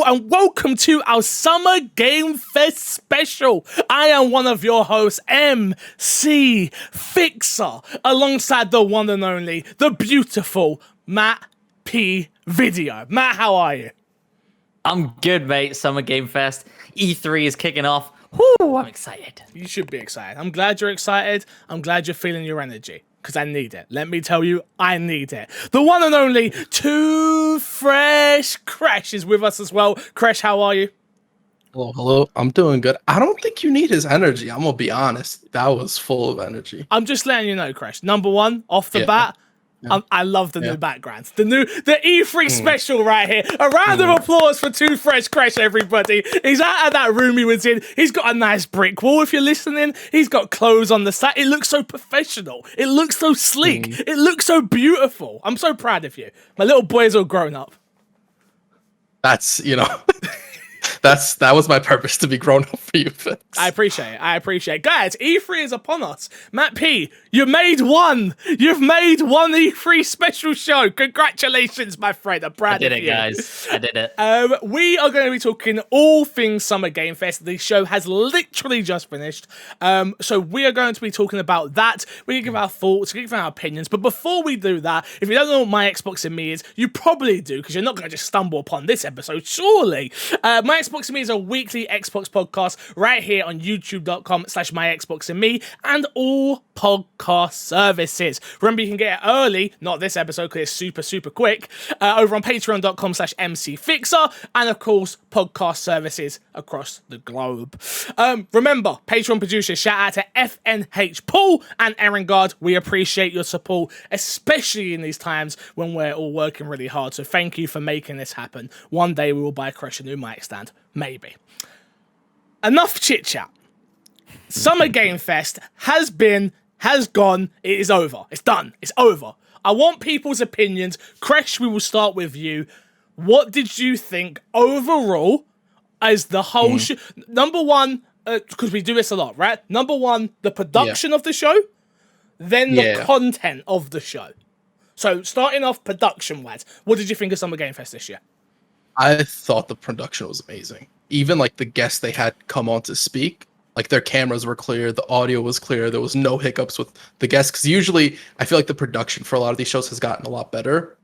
Hello and welcome to our Summer Game Fest special. I am one of your hosts, MC Fixer, alongside the one and only, the beautiful Matt P. Video. Matt, how are you? I'm good, mate. Summer Game Fest. E3 is kicking off. Whoo, I'm excited. You should be excited. I'm glad you're excited. I'm glad you're feeling your energy. Because I need it. Let me tell you, I need it. The one and only Too Fresh Kresh is with us as well. Kresh, how are you? Hello. I'm doing good. I don't think you need his energy. I'm going to be honest. That was full of energy. I'm just letting you know, Kresh. Number one, off the bat, I love the new backgrounds. The E3 special right here. A round of applause for Too Fresh Kresh, everybody. He's out of that room he was in. He's got a nice brick wall, if you're listening. He's got clothes on the side. It looks so professional. It looks so sleek. It looks so beautiful. I'm so proud of you. My little boy's all grown up. That's, that was my purpose, to be grown up for you, Fix. I appreciate it. Guys, E3 is upon us. Matt P, you made one. You've made one E3 special show. Congratulations, my friend. I'm proud of you. I did it, guys. I did it. We are going to be talking all things Summer Game Fest. The show has literally just finished. So we are going to be talking about that. We're going to give our thoughts, we're going to give our opinions. But before we do that, if you don't know what My Xbox and Me is, you probably do, because you're not going to just stumble upon this episode, surely. My Xbox and Me is a weekly Xbox podcast right here on youtube.com/myxboxandme and all podcast services. Remember, you can get it early, not this episode because it's super, super quick, over on patreon.com/mcfixer and, of course, podcast services across the globe. Remember, Patreon producers, shout out to FNH Paul and Aaron Guard. We appreciate your support, especially in these times when we're all working really hard. So thank you for making this happen. One day we will buy Kresh a new mic stand. Maybe. Enough chit chat. Summer Game Fest has gone, it is over. It's done. It's over. I want people's opinions. Kresh, we will start with you. What did you think overall as the whole show? Number one, because we do this a lot, right? Number one, the production of the show, then the content of the show. So starting off production-wise, what did you think of Summer Game Fest this year? I thought the production was amazing. Even like the guests they had come on to speak, like their cameras were clear, the audio was clear, there was no hiccups with the guests. Because usually I feel like the production for a lot of these shows has gotten a lot better,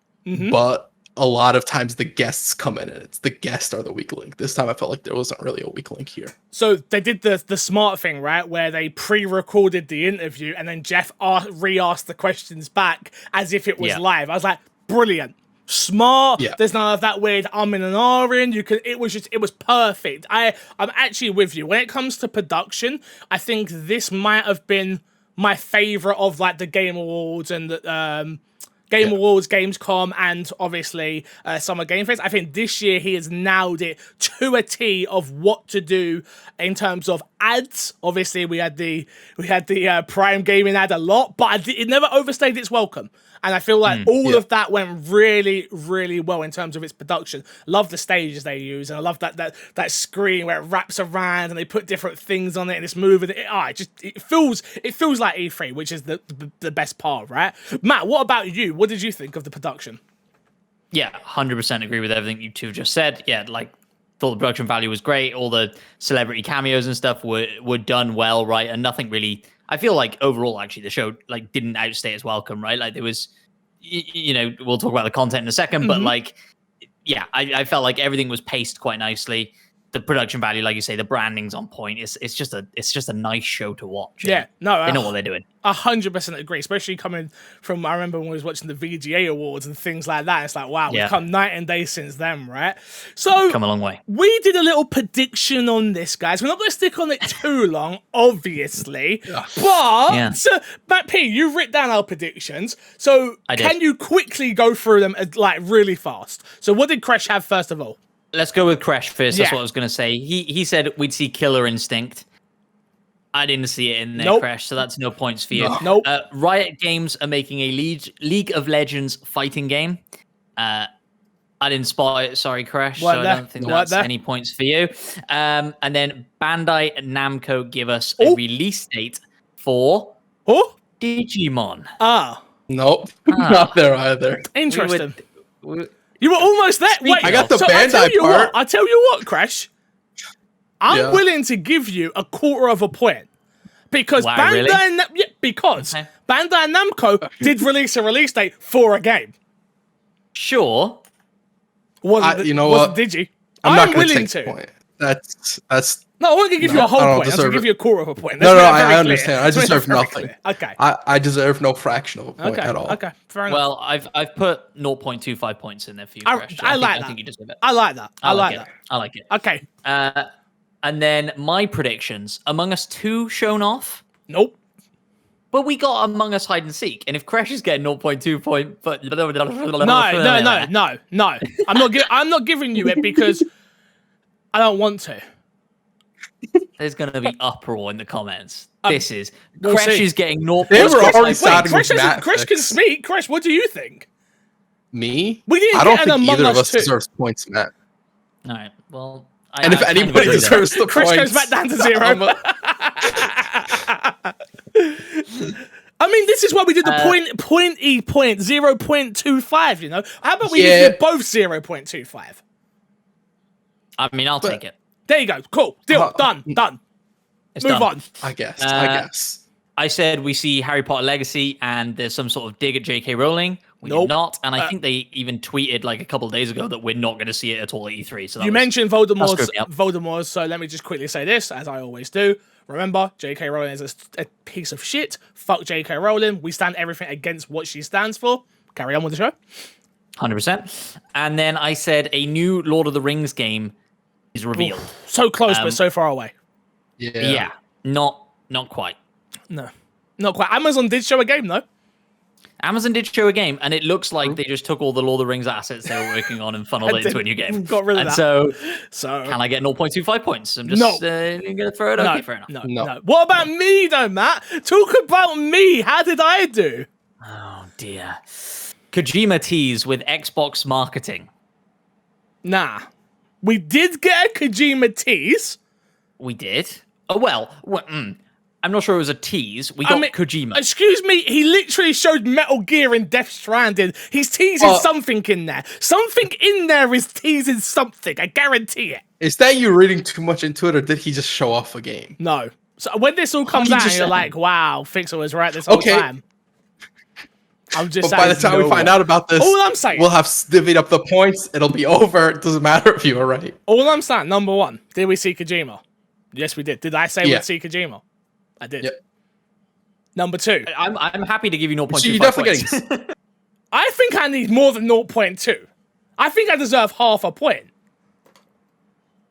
but a lot of times the guests come in and it's the guests are the weak link. This time I felt like there wasn't really a weak link here. So they did the smart thing, right? Where they pre-recorded the interview and then Jeff re-asked the questions back as if it was live. I was like, brilliant. Smart. There's none of that weird in and in. It was perfect. I'm actually with you when it comes to production. I think this might have been my favorite of like the Game Awards and the Game Awards, Gamescom, and obviously Summer Game Fest. I think this year he has nailed it to a T of what to do in terms of ads. Obviously, we had the Prime Gaming ad a lot, but it never overstayed its welcome. And I feel like all of that went really, really well in terms of its production. Love the stages they use, and I love that screen where it wraps around and they put different things on it and it's moving. It feels like E3, which is the best part, right? Matt, what about you? What did you think of the production? Yeah, 100% agree with everything you two just said. Yeah, like thought the production value was great. All the celebrity cameos and stuff were done well, right? And nothing really. I feel like overall, actually, the show like didn't outstay its welcome, right? Like there was, we'll talk about the content in a second, but like, yeah, I felt like everything was paced quite nicely. The production value, like you say, the branding's on point. It's just a nice show to watch. Yeah, no, they know what they're doing. 100% agree, especially coming from, I remember when we was watching the VGA Awards and things like that. It's like, wow, we've come night and day since then, right? So come a long way. We did a little prediction on this, guys. We're not going to stick on it too long, obviously, but Matt P, you've written down our predictions. So can you quickly go through them like really fast? So what did Kresh have first of all? Let's go with Kresh first. That's what I was going to say. He said we'd see Killer Instinct. I didn't see it in there, Kresh, so that's no points for you. Nope. Riot Games are making a League of Legends fighting game. I didn't spot it. Sorry, Kresh. So I don't think that's any points for you. And then Bandai and Namco give us a release date for Digimon. Nope. Not there either. Interesting. You were almost there. Wait, I got the so Bandai part. I tell you what, Kresh. I'm Yeah. willing to give you a quarter of a point because Why, really? Bandai Namco did release a release date for a game. Sure. You know what? Did you? I'm not going willing to take to. the point. That's. No, I won't give you a whole I don't point. I'm going deserve to give it. you a quarter of a point. No, Let's make that I very understand. clear. I Let's make that deserve very nothing. clear. Okay. I deserve no fraction of a point Okay. at all. Okay. Fair enough. Well, I've put 0.25 points in there for you, Kresh. I like that. I think you deserve it. I like that. I like that. I like it. Okay. And then my predictions: Among Us 2 shown off. Nope. But we got Among Us Hide and Seek, and if Kresh is getting 0.2 point, but No. I'm not giving you it because I don't want to. there's gonna be uproar in the comments. This is we'll Kresh see. is getting 0.2. They were already Wait, starting with Kresh can Matt. speak. Kresh, what do you think? Me? We didn't I don't get an think Among either of Us us 2. deserves points, Matt. All right. Well, And if I kind of anybody agree there. deserves the Kresh points, goes back down to 0. I'm I mean, this is why we did the point 0.25, you know? How about we Yeah. give you both 0.25? I mean, I'll take it. There you go. Cool. Deal. Done. It's Move done. on. I guess. I said we see Harry Potter Legacy, and there's some sort of dig at J.K. Rowling. We Nope. did not, and I think they even tweeted like a couple of days ago that we're not going to see it at all at E3. So that You was- mentioned that screwed me up. Voldemort's, so let me just quickly say this, as I always do. Remember, J.K. Rowling is a piece of shit. Fuck J.K. Rowling. We stand everything against what she stands for. Carry on with the show. 100%. And then I said a new Lord of the Rings game is revealed. So close, but so far away. Yeah, not quite. No, not quite. Amazon did show a game, though. Amazon did show a game, and it looks like they just took all the Lord of the Rings assets they were working on and funneled it into a new game. Got rid of and that. So So can I get 0.25 points? I'm just No. going to throw it. Okay, fair enough. No. What about me, though, Matt? Talk about me. How did I do? Oh, dear. Kojima tease with Xbox marketing. Nah. We did get a Kojima tease. We did. Oh, well, I'm not sure it was a tease. We got Kojima. Excuse me, he literally showed Metal Gear and Death Stranding. He's teasing something in there. Something in there is teasing something. I guarantee it. Is that you reading too much into it, or did he just show off a game? No. So when this all comes he out, just you're said- like, wow, Fixer was right this whole time. I'm just But saying. by the time we find out about this, All I'm saying. we'll have divvied up the points. It'll be over. It doesn't matter if you were right. All I'm saying, number one, did we see Kojima? Yes, we did. Did I say Yeah. we'd see Kojima? I did. Yep. Number two, I'm happy to give you 0.25 So you're definitely points. getting. I think I need more than 0.2. I think I deserve half a point.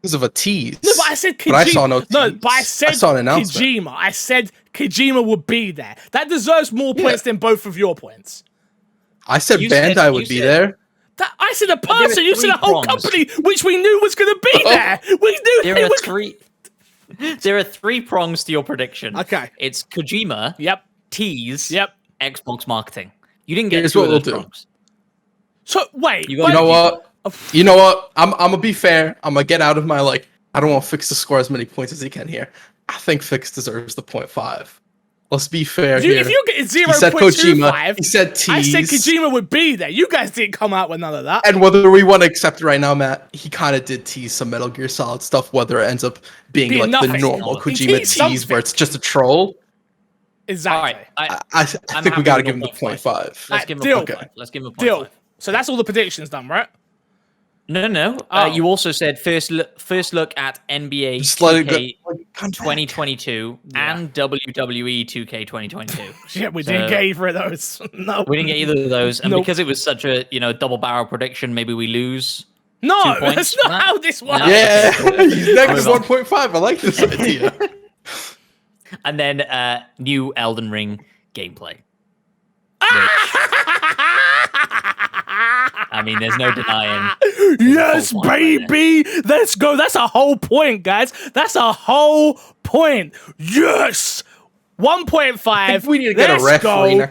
Because of a tease. No, but I said Kojima. But I saw no tease. No, but I said saw an announcement. Kojima. I said Kojima would be there. That deserves more points than both of your points. I said You said- Bandai you would be said- there. I said a there are person. You said a three whole prongs. company, which we knew was going to be there. We knew There they are were. three. There are three prongs to your prediction. Okay. It's Kojima, Yep. tease, Yep. Xbox marketing. You didn't get Here's two what of we'll those do. prongs. So wait. You but- You know what? You know what? I'm gonna be fair. I'm gonna get out of my I don't want Fix to score as many points as he can here. I think Fix deserves the 0.5. Let's be fair here. If you get He said 0.25, Kojima. He said tease. I said Kojima would be there. You guys didn't come out with none of that. And whether we want to accept it right now, Matt, he kind of did tease some Metal Gear Solid stuff. Whether it ends up being Being like nothing. the normal He Kojima teased tease something. where it's just a troll, Exactly. All right. I I'm think we happy got to with give him the 0.5. 0.5. Let's give him deal. a 0.5. Let's give him a 0.5. Deal. So that's all the predictions done, right? No. Oh. You also said first look at NBA Just let it go. 2K 2022 and WWE 2K 2022. Yeah, we So- didn't get either of those. No. We didn't get either of those, and Nope. because it was such a double barrel prediction, maybe we lose. No, 2 points that's for not that? how this works. No. Yeah, he's negative Move on. 1.5. I like this idea. And then new Elden Ring gameplay. I mean, there's no denying. Yes, Full point right baby. Let's go. That's a whole point, guys. That's a whole point. Yes. 1.5. I think we need to get Let's a referee go.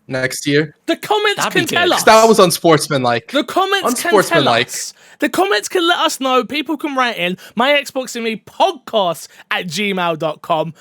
next year. The comments That'd can be tell good. us. That was unsportsmanlike. The comments can tell Unsportsmanlike. us. The comments can let us know. People can write in my Xbox and me podcast at gmail.com.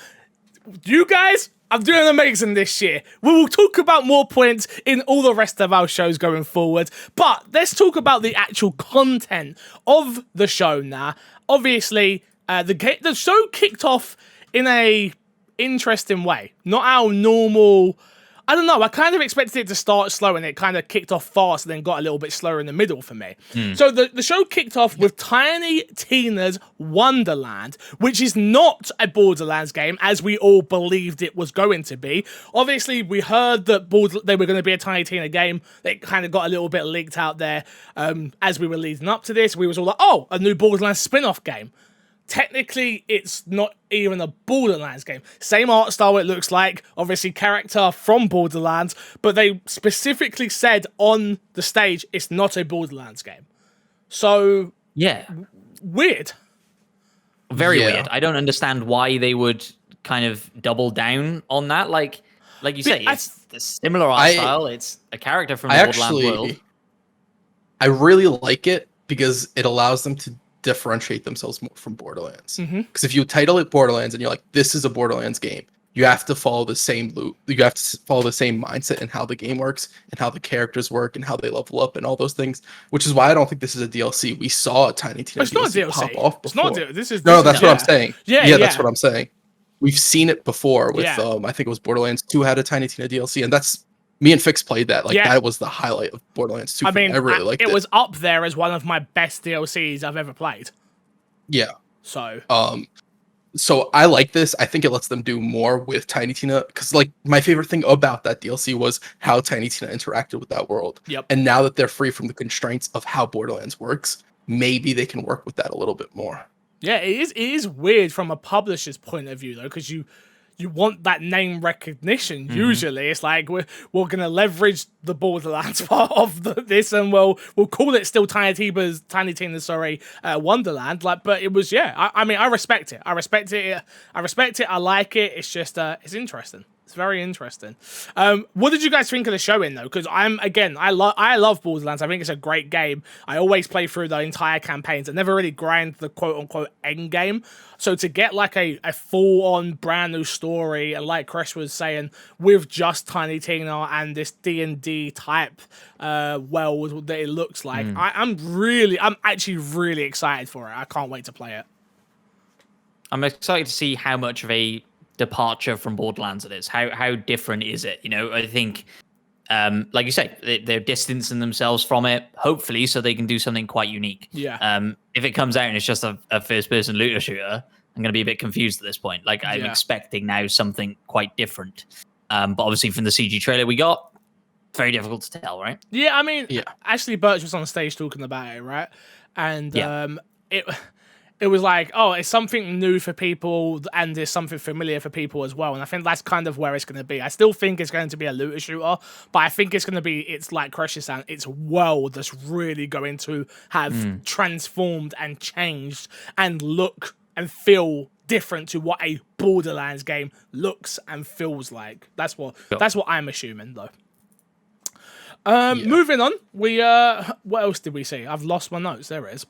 You guys, I'm doing amazing this year. We will talk about more points in all the rest of our shows going forward. But let's talk about the actual content of the show now. Obviously, the show kicked off in a interesting way. Not our normal... I don't know, I kind of expected it to start slow and it kind of kicked off fast and then got a little bit slower in the middle for me. So the show kicked off with Tiny Tina's Wonderland, which is not a Borderlands game as we all believed it was going to be. Obviously, we heard that they were going to be a Tiny Tina game. It kind of got a little bit leaked out there as we were leading up to this. We was all like, oh, a new Borderlands spin-off game. Technically, it's not even a Borderlands game. Same art style it looks like, obviously character from Borderlands, but they specifically said on the stage it's not a Borderlands game. So, yeah. Weird. Very weird. I don't understand why they would kind of double down on that. Like you say, it's a similar art style. It's a character from the Borderlands world. I really like it because it allows them to differentiate themselves more from Borderlands. Because if you title it Borderlands and you're like, this is a Borderlands game, you have to follow the same loop. You have to follow the same mindset and how the game works and how the characters work and how they level up and all those things, which is why I don't think this is a DLC. We saw a Tiny Tina DLC pop off before. It's not DLC. This is what I'm saying. Yeah, that's what I'm saying. We've seen it before with, I think it was Borderlands 2 had a Tiny Tina DLC, and that's, me and Fix played that. That was the highlight of Borderlands 2. I mean, I really liked it. It was up there as one of my best DLCs I've ever played. Yeah. So I like this. I think it lets them do more with Tiny Tina, because my favorite thing about that DLC was how Tiny Tina interacted with that world. Yep. And now that they're free from the constraints of how Borderlands works, maybe they can work with that a little bit more. Yeah, it is weird from a publisher's point of view though, because you want that name recognition. Usually, it's like we're gonna leverage the Borderlands part of this, and we'll call it still Tiny Tina's Wonderland. But it was I mean, I respect it. I respect it. I like it. It's just it's interesting. It's very interesting. What did you guys think of the show though? Because I love Borderlands. I think it's a great game. I always play through the entire campaigns. I never really grind the quote unquote end game. So to get a full on brand new story, and like Kresh was saying, with just Tiny Tina and this D&D type world that it looks like, I'm actually really excited for it. I can't wait to play it. I'm excited to see how much of a departure from Borderlands it is. How different is it? I think like you say, they're distancing themselves from it, hopefully, so they can do something quite unique. If it comes out and it's just a first person looter shooter, I'm going to be a bit confused at this point. I'm expecting now something quite different, but obviously from the CG trailer we got, very difficult to tell, right? I mean, Ashley Birch was on stage talking about it, right? And it was like, oh, it's something new for people and there's something familiar for people as well. And I think that's kind of where it's going to be. I still think it's going to be a looter shooter, but I think it's going to be, it's like Kresh is saying, it's a world that's really going to have transformed and changed and look and feel different to what a Borderlands game looks and feels like. That's what I'm assuming, though. Moving on, we what else did we see? I've lost my notes. There it is.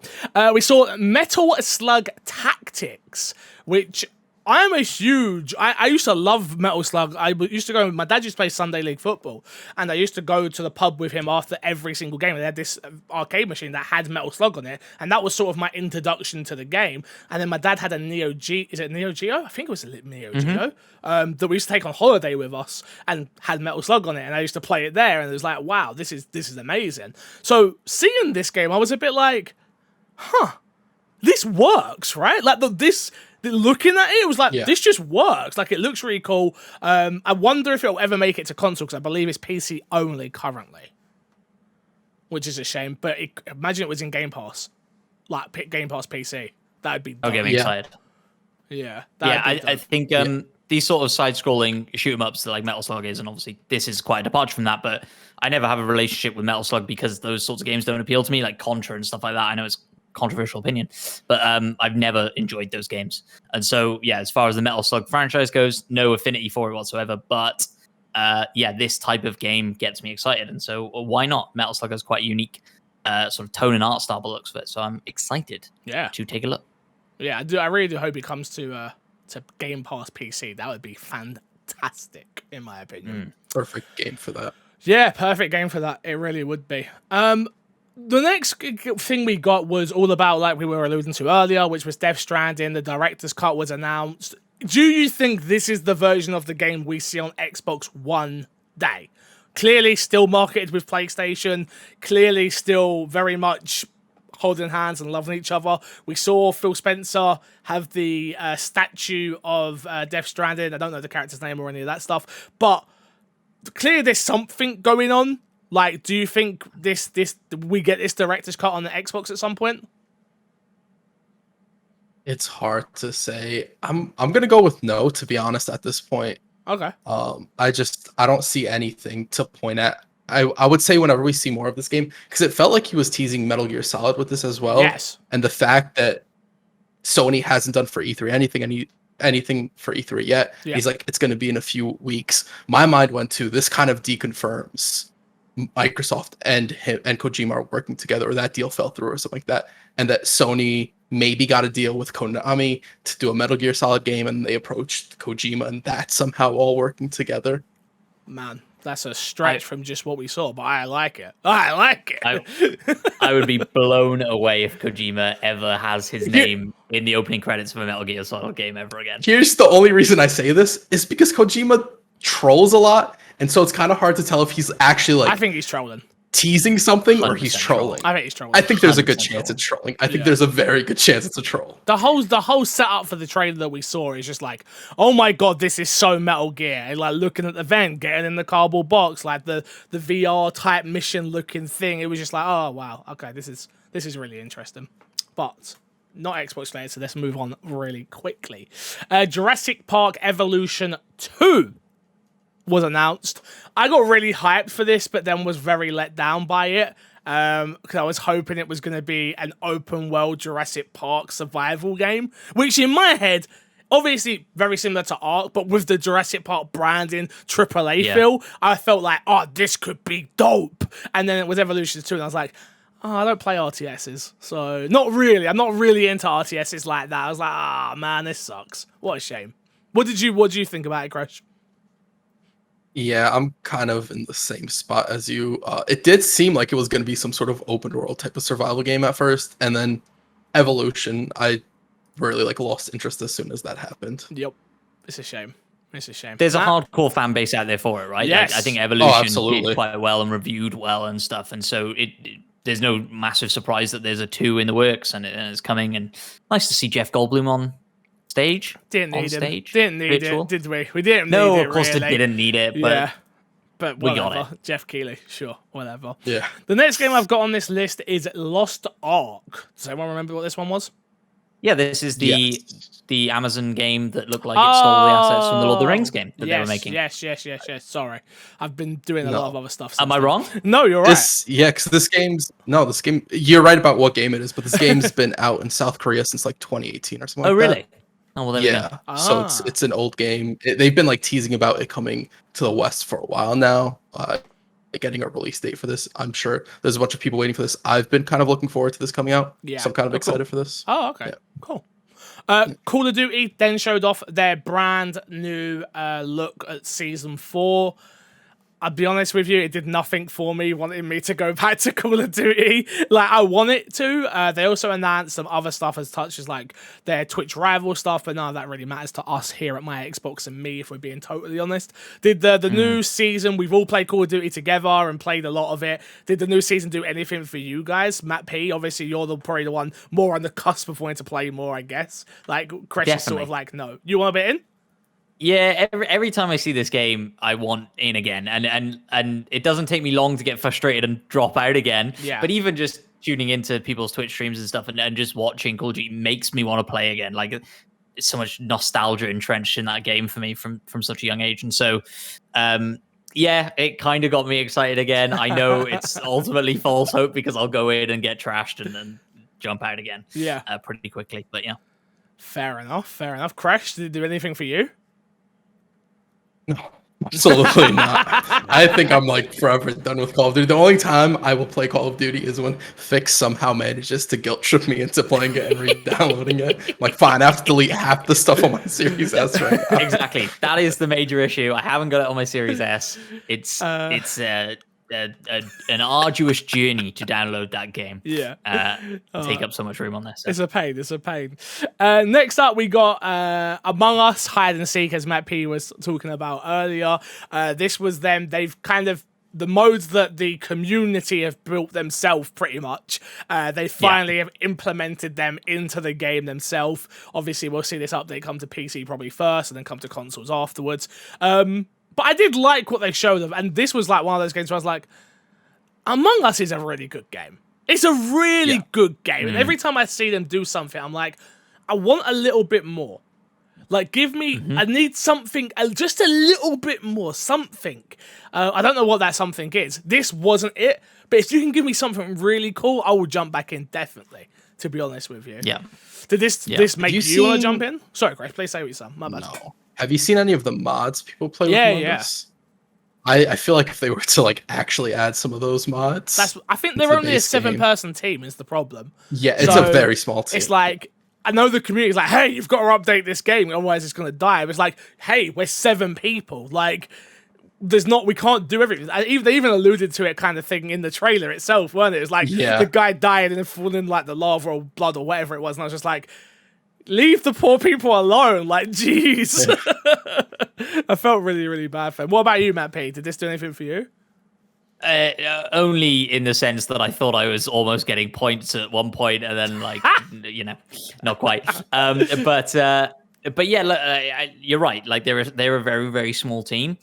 We saw Metal Slug Tactics, which I'm a huge... I used to love Metal Slug. My dad used to play Sunday League football, and I used to go to the pub with him after every single game. They had this arcade machine that had Metal Slug on it, and that was sort of my introduction to the game. And then my dad had a Neo Geo... Is it Neo Geo? I think it was a Neo Geo. That we used to take on holiday with us and had Metal Slug on it, and I used to play it there, and it was like, wow, this is amazing. So seeing this game, I was a bit like, this works, right? Looking at it, it was like, this just works. It looks really cool. I wonder if it'll ever make it to console, because I believe it's PC only currently, which is a shame. But imagine it was in Game Pass, Game Pass PC. That would be dope. I'll get me excited. I think these sort of side-scrolling shoot-em-ups that Metal Slug is, and obviously this is quite a departure from that, but I never have a relationship with Metal Slug because those sorts of games don't appeal to me, like Contra and stuff like that. I know it's controversial opinion, but I've never enjoyed those games. And so, as far as the Metal Slug franchise goes, no affinity for it whatsoever. But this type of game gets me excited. And so why not? Metal Slug has quite a unique sort of tone and art style by the looks of it. So I'm excited to take a look. Yeah, I really do hope it comes to Game Pass PC. That would be fantastic. fantastic, in my opinion. Perfect game for that. Yeah, perfect game for that. It really would be. The next thing we got was all about, like we were alluding to earlier, which was Death Stranding. The director's cut was announced. Do you think this is the version of the game we see on Xbox one day? Clearly still marketed with PlayStation, clearly still very much holding hands and loving each other. We saw Phil Spencer have the statue of Death Stranding. I don't know the character's name or any of that stuff, but clearly there's something going on. Like, do you think this we get this director's cut on the Xbox at some point? It's hard to say. I'm gonna go with no, to be honest, at this point. Okay. I don't see anything to point at. I would say whenever we see more of this game, because it felt like he was teasing Metal Gear Solid with this as well. Yes. And the fact that Sony hasn't done for E3 anything for E3 yet. Yeah. He's like, it's going to be in a few weeks. My mind went to this kind of deconfirms Microsoft and Kojima are working together, or that deal fell through or something like that, and that Sony maybe got a deal with Konami to do a Metal Gear Solid game, and they approached Kojima, and that's somehow all working together. Man, that's a stretch from just what we saw, but I like it. I like it. I would be blown away if Kojima ever has his name in the opening credits of a Metal Gear Solid game ever again. Here's the only reason I say this is because Kojima trolls a lot, and so it's kind of hard to tell if he's actually like. I think he's trolling. Teasing something or he's trolling. I think he's trolling. I think there's a good chance it's trolling. I think there's a very good chance it's a troll. The whole setup for the trailer that we saw is just like, oh my god, this is so Metal Gear. And like looking at the vent, getting in the cardboard box, like the VR type mission looking thing. It was just like, oh wow, okay, this is really interesting. But not Xbox related, so let's move on really quickly. Jurassic Park Evolution 2 was announced. I got really hyped for this, but then was very let down by it. Because I was hoping it was going to be an open world Jurassic Park survival game, which in my head, obviously very similar to Ark, but with the Jurassic Park branding, AAA feel, I felt like, oh, this could be dope. And then it was Evolution 2, and I was like, oh, I don't play RTSs, so not really. I'm not really into RTSs like that. I was like, ah, man, this sucks. What a shame. What did you think about it, Kresh? Yeah, I'm kind of in the same spot as you. It did seem like it was going to be some sort of open world type of survival game at first, and then Evolution, I really lost interest as soon as that happened. Yep, it's a shame. It's a shame. There's a hardcore fan base out there for it, right? Yes. I think Evolution did quite well and reviewed well and stuff, and so there's no massive surprise that there's a 2 in the works and it's coming. And nice to see Jeff Goldblum on stage. Didn't need it, did we? We didn't need it. No, of course they didn't need it, but but whatever. We got it. Jeff Keighley, sure, whatever. Yeah. The next game I've got on this list is Lost Ark. Does anyone remember what this one was? Yeah, this is the Amazon game that looked like it stole the assets from the Lord of the Rings game that they were making. Yes. Sorry. I've been doing a lot of other stuff. Am I wrong? No, you're right. Because this game, you're right about what game it is, but this game's been out in South Korea since 2018 or something like that. Oh, really? Oh, well, there we go. So it's an old game. They've been teasing about it coming to the West for a while now. Getting a release date for this. I'm sure there's a bunch of people waiting for this. I've been kind of looking forward to this coming out. Yeah. So I'm kind of excited for this. Oh, okay. Yeah. Cool. Call of Duty then showed off their brand new look at Season 4. I'll be honest with you, it did nothing for me, wanting me to go back to Call of Duty. I want it to. They also announced some other stuff as such as their Twitch rival stuff, but none of that really matters to us here at my Xbox and me, if we're being totally honest. Did the new season, we've all played Call of Duty together and played a lot of it. Did the new season do anything for you guys? Matt P, obviously you're probably the one more on the cusp of wanting to play more, I guess. Kresh is sort of no. You want a bit in? Yeah, every time I see this game, I want in again, and it doesn't take me long to get frustrated and drop out again. Yeah. But even just tuning into people's Twitch streams and stuff, and just watching Call of Duty makes me want to play again. It's so much nostalgia entrenched in that game for me from such a young age, and so, it kind of got me excited again. I know it's ultimately false hope because I'll go in and get trashed and then jump out again. Yeah. Pretty quickly, but yeah. Fair enough. Kresh, did it do anything for you? No, Absolutely not. I think I'm like forever done with Call of Duty. The only time I will play Call of Duty is when Fix somehow manages to guilt trip me into playing it and re-downloading it. I'm like, fine, I have to delete half the stuff on my Series S right now. Exactly. That is the major issue. I haven't got it on my Series S. It's an arduous journey to download that game. Yeah. Take up so much room on this. So. It's a pain. It's a pain. Next up, we got Among Us Hide and Seek, as Matt P was talking about earlier. This was them. They've kind of the modes that the community have built themselves, pretty much. They finally have implemented them into the game themselves. Obviously, we'll see this update come to PC probably first, and then come to consoles afterwards. But I did like what they showed them, and this was like one of those games where I was like, Among Us is a really good game. It's a really good game. And every time I see them do something, I'm like, I want a little bit more. Like, give me, I need something, just a little bit more, something. I don't know what that something is. This wasn't it, but if you can give me something really cool, I will jump back in, definitely, to be honest with you. Yeah. Did this make you want to jump in? Sorry, Kresh, please say what you said. My bad. No. Have you seen any of the mods people play with Among Us? I feel like if they were to like actually add some of those mods, I think they're only a 7-person team is the problem. Yeah, it's a very small team. It's like, I know the community's like, hey, you've got to update this game, otherwise it's going to die. But it's like, hey, we're 7 people. Like, we can't do everything. They even alluded to it kind of thing in the trailer itself, weren't it? It was like, the guy died and then fallen in like the lava or blood or whatever it was. And I was just like, leave the poor people alone. Like, jeez. I felt really, really bad for him. What about you, Matt P? Did this do anything for you? Only in the sense that I thought I was almost getting points at one point, and then like, not quite. But yeah, look, you're right. Like they're a very, very small team.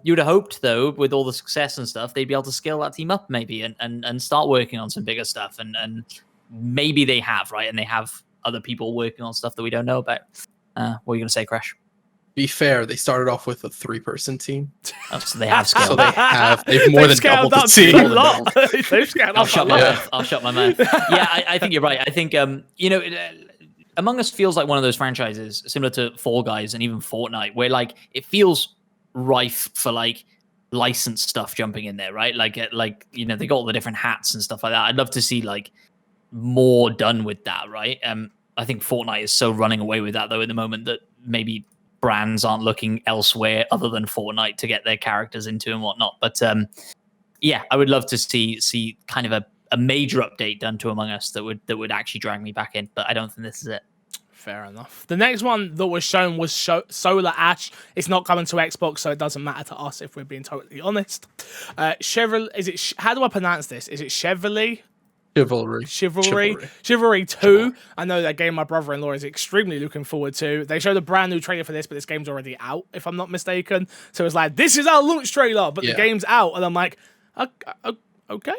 You'd have hoped though, with all the success and stuff, they'd be able to scale that team up maybe and start working on some bigger stuff. And maybe they have, right? And they have other people working on stuff that we don't know about. What are you gonna say, Kresh? Be fair, they started off with a 3-person team. Oh, so they have scaled. So they've more than doubled the team. They've scaled I'll up shut a my lot. mouth. I'll shut my mouth. Yeah, I think you're right. I think Among Us feels like one of those franchises similar to Fall Guys and even Fortnite, where like it feels rife for like licensed stuff jumping in there, right? Like they got all the different hats and stuff like that. I'd love to see like more done with that, right? I think Fortnite is so running away with that though at the moment that maybe brands aren't looking elsewhere other than Fortnite to get their characters into and whatnot. But yeah, I would love to see kind of a major update done to Among Us that would actually drag me back in. But I don't think this is it. Fair enough. The next one that was shown was Solar Ash. It's not coming to Xbox, so it doesn't matter to us if we're being totally honest. Chevrolet, how do I pronounce this? Is it Chevrolet? Chivalry 2. I know that game my brother-in-law is extremely looking forward to. They showed a brand new trailer for this, but this game's already out, if I'm not mistaken. So it's like, this is our launch trailer, but the game's out. And I'm like, okay.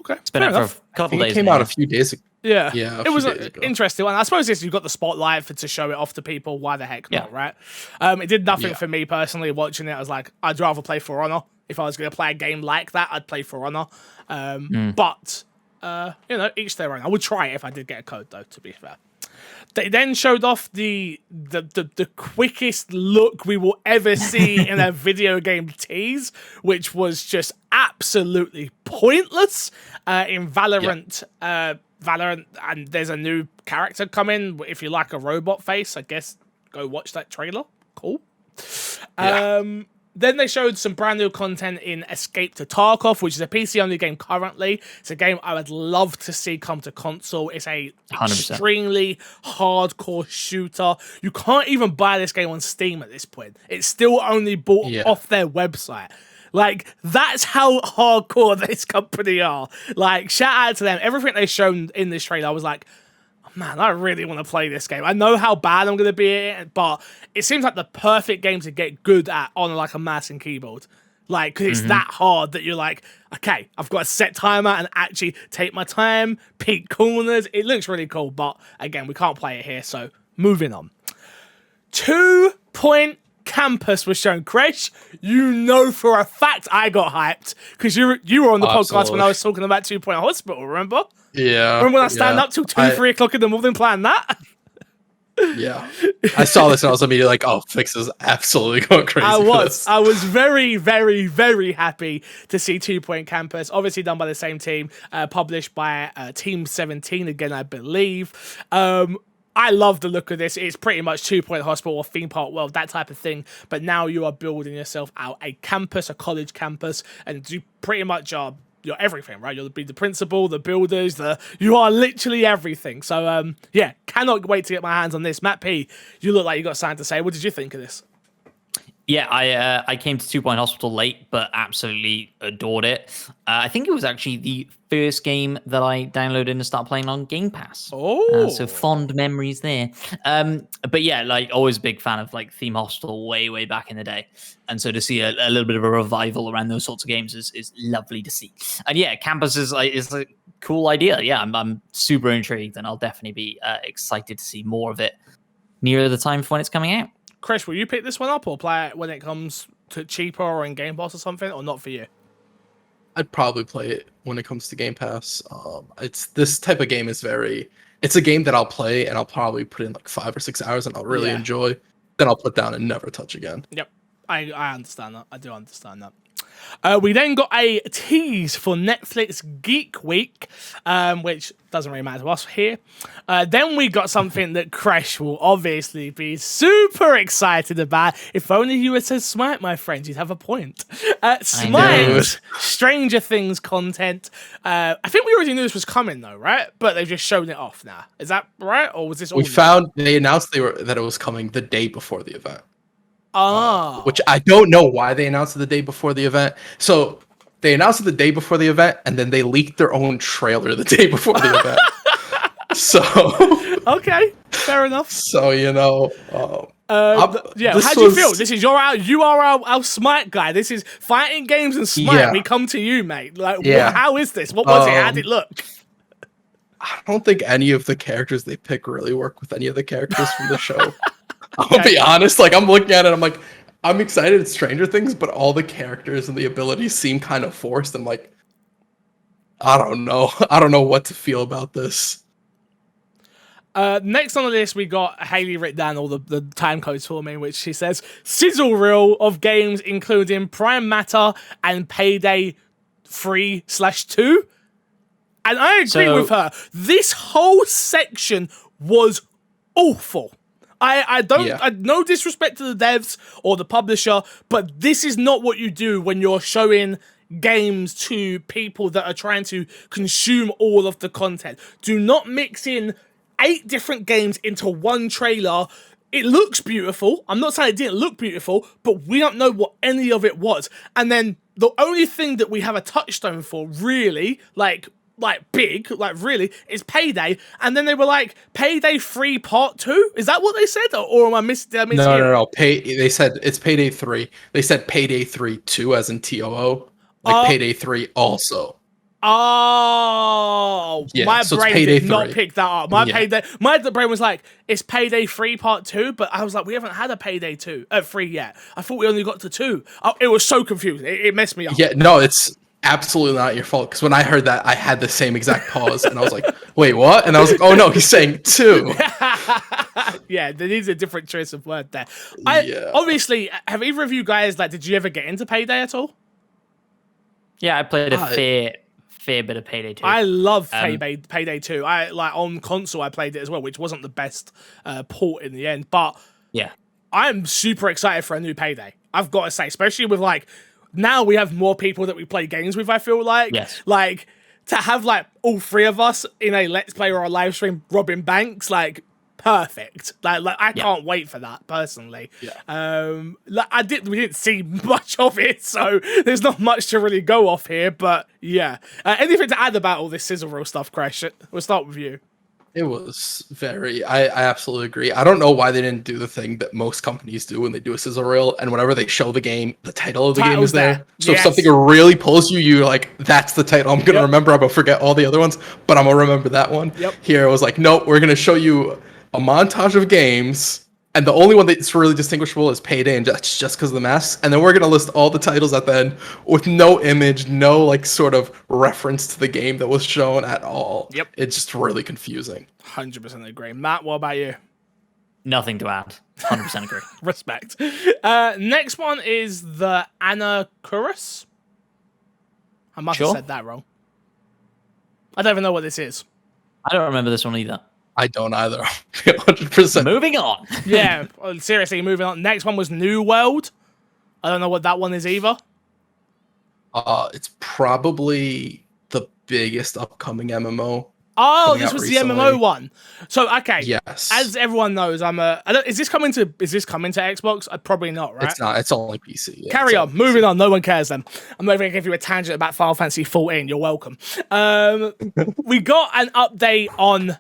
It's been out for a couple days. It came out a few days ago. Yeah. It was an interesting one. I suppose you've got the spotlight to show it off to people. Why the heck not, right? It did nothing for me personally watching it. I was like, I'd rather play For Honor. If I was going to play a game like that, I'd play For Honor. But... each their own. I would try it if I did get a code, though, to be fair. They then showed off the quickest look we will ever see in a video game tease, which was just absolutely pointless. In Valorant, Valorant, and there's a new character coming. If you like a robot face, I guess go watch that trailer. Cool. Then they showed some brand new content in Escape to Tarkov, which is a PC-only game currently. It's a game I would love to see come to console. It's a 100%. extremely hardcore shooter. You can't even buy this game on Steam at this point. It's still only bought off their website. Like, that's how hardcore this company are. Like, shout out to them. Everything they shown in this trailer, I was like, man, I really want to play this game. I know how bad I'm going to be at it, but it seems like the perfect game to get good at on like a mouse and keyboard. Like, because it's that hard that you're like, okay, I've got to set timer and actually take my time, peek corners. It looks really cool, but again, we can't play it here, so moving on. 2 Point Campus was shown. Kresh, you know for a fact I got hyped because you were on the podcast when I was talking about 2 Point Hospital, remember? Yeah. Remember when I stand up till 2, 3 o'clock in the morning playing that? Yeah, I saw this and I was immediately like, "Oh, Fix is absolutely going crazy." I was very, very, very happy to see 2 Point Campus, obviously done by the same team, published by Team 17 again, I believe. I love the look of this. It's pretty much 2 Point Hospital or theme park world, that type of thing. But now you are building yourself out a campus, a college campus, and you pretty much are. You're everything, right? You'll be the principal, the builders, you are literally everything. So, yeah, cannot wait to get my hands on this. Matt P, you look like you got something to say. What did you think of this? Yeah, I came to 2 Point Hospital late, but absolutely adored it. I think it was actually the first game that I downloaded and started playing on Game Pass. Oh, so fond memories there. But yeah, like always a big fan of like Theme Hospital way back in the day, and so to see a little bit of a revival around those sorts of games is lovely to see. And yeah, Campus is a cool idea. Yeah, I'm super intrigued, and I'll definitely be excited to see more of it near the time for when it's coming out. Kresh, will you pick this one up or play it when it comes to cheaper or in Game Pass or something, or not for you? I'd probably play it when it comes to Game Pass. It's this type of game is it's a game that I'll play and I'll probably put in like 5 or 6 hours and I'll really enjoy. Then I'll put down and never touch again. Yep, I understand that. I do understand that. We then got a tease for Netflix Geek Week, which doesn't really matter to us here. Then we got something that Kresh will obviously be super excited about. If only you were to Smite, my friend, you'd have a point. Smite, Stranger Things content. I think we already knew this was coming though, right? But they've just shown it off now. Is that right? Or was this all they announced that it was coming the day before the event. Which I don't know why they announced it the day before the event. So they announced it the day before the event, and then they leaked their own trailer the day before the event. So okay, fair enough. So yeah, how do you feel? This is you are our Smite guy. This is fighting games and Smite. Yeah. We come to you, mate. Like, how is this? What was it? How did it look? I don't think any of the characters they pick really work with any of the characters from the show. I'll be honest, like I'm looking at it, I'm like, I'm excited at Stranger Things, but all the characters and the abilities seem kind of forced. I'm like, I don't know. I don't know what to feel about this. Next on the list, we got Haley written down all the time codes for me, which she says, sizzle reel of games including Prime Matter and Payday 3/2. And I agree with her. This whole section was awful. I no disrespect to the devs or the publisher, but this is not what you do when you're showing games to people that are trying to consume all of the content. Do not mix in 8 different games into one trailer. It looks beautiful. I'm not saying it didn't look beautiful, but we don't know what any of it was. And then the only thing that we have a touchstone for, really, like big, like really, is Payday. And then they were like, Payday 3 Part 2? Is that what they said? Or am I missing? No. They said it's Payday 3. They said Payday 3 2 as in TOO. Like Payday 3 also. Oh, yeah, my brain did not pick that up. My brain was like, it's Payday 3 Part 2, but I was like, we haven't had a Payday 3 yet. I thought we only got to 2. It was so confusing. It messed me up. Yeah, no, it's absolutely not your fault, because when I heard that, I had the same exact pause, and I was like, wait, what? And I was like, oh no, he's saying 2. Yeah, there needs a different choice of word there. Obviously, have either of you guys, did you ever get into Payday at all? Yeah, I played a fair bit of Payday 2. I love Payday 2. On console I played it as well, which wasn't the best port in the end, but yeah, I'm super excited for a new Payday. I've got to say, especially with now we have more people that we play games with, I feel like. Yes. To have all 3 of us in a Let's Play or a live stream robbing banks, perfect. I can't wait for that personally. Yeah. We didn't see much of it, so there's not much to really go off here. But yeah, anything to add about all this sizzle reel stuff, Kresh? We'll start with you. It was I absolutely agree. I don't know why they didn't do the thing that most companies do when they do a sizzle reel, and whenever they show the game, the title of the game is there. So if something really pulls you, you're like, that's the title I'm gonna remember. I'm gonna forget all the other ones, but I'm gonna remember that one. Yep. Here it was like, nope, we're gonna show you a montage of games, and the only one that's really distinguishable is Payday, and just because of the masks. And then we're gonna list all the titles at the end with no image, no sort of reference to the game that was shown at all. Yep, it's just really confusing. 100% agree. Matt, what about you? Nothing to add. 100% agree. Respect. Next one is the Anacrusis. I must have said that wrong. I don't even know what this is. I don't remember this one either. I don't either. 100%. Moving on. Yeah, seriously, moving on. Next one was New World. I don't know what that one is either. It's probably the biggest upcoming MMO. Oh, this was recently. The MMO one. So okay, yes. As everyone knows, is this coming to Xbox? Probably not, right? It's not. It's only PC. Yeah, Carry on. Moving on. No one cares then. I'm not even gonna give you a tangent about Final Fantasy 14. You're welcome. We got an update on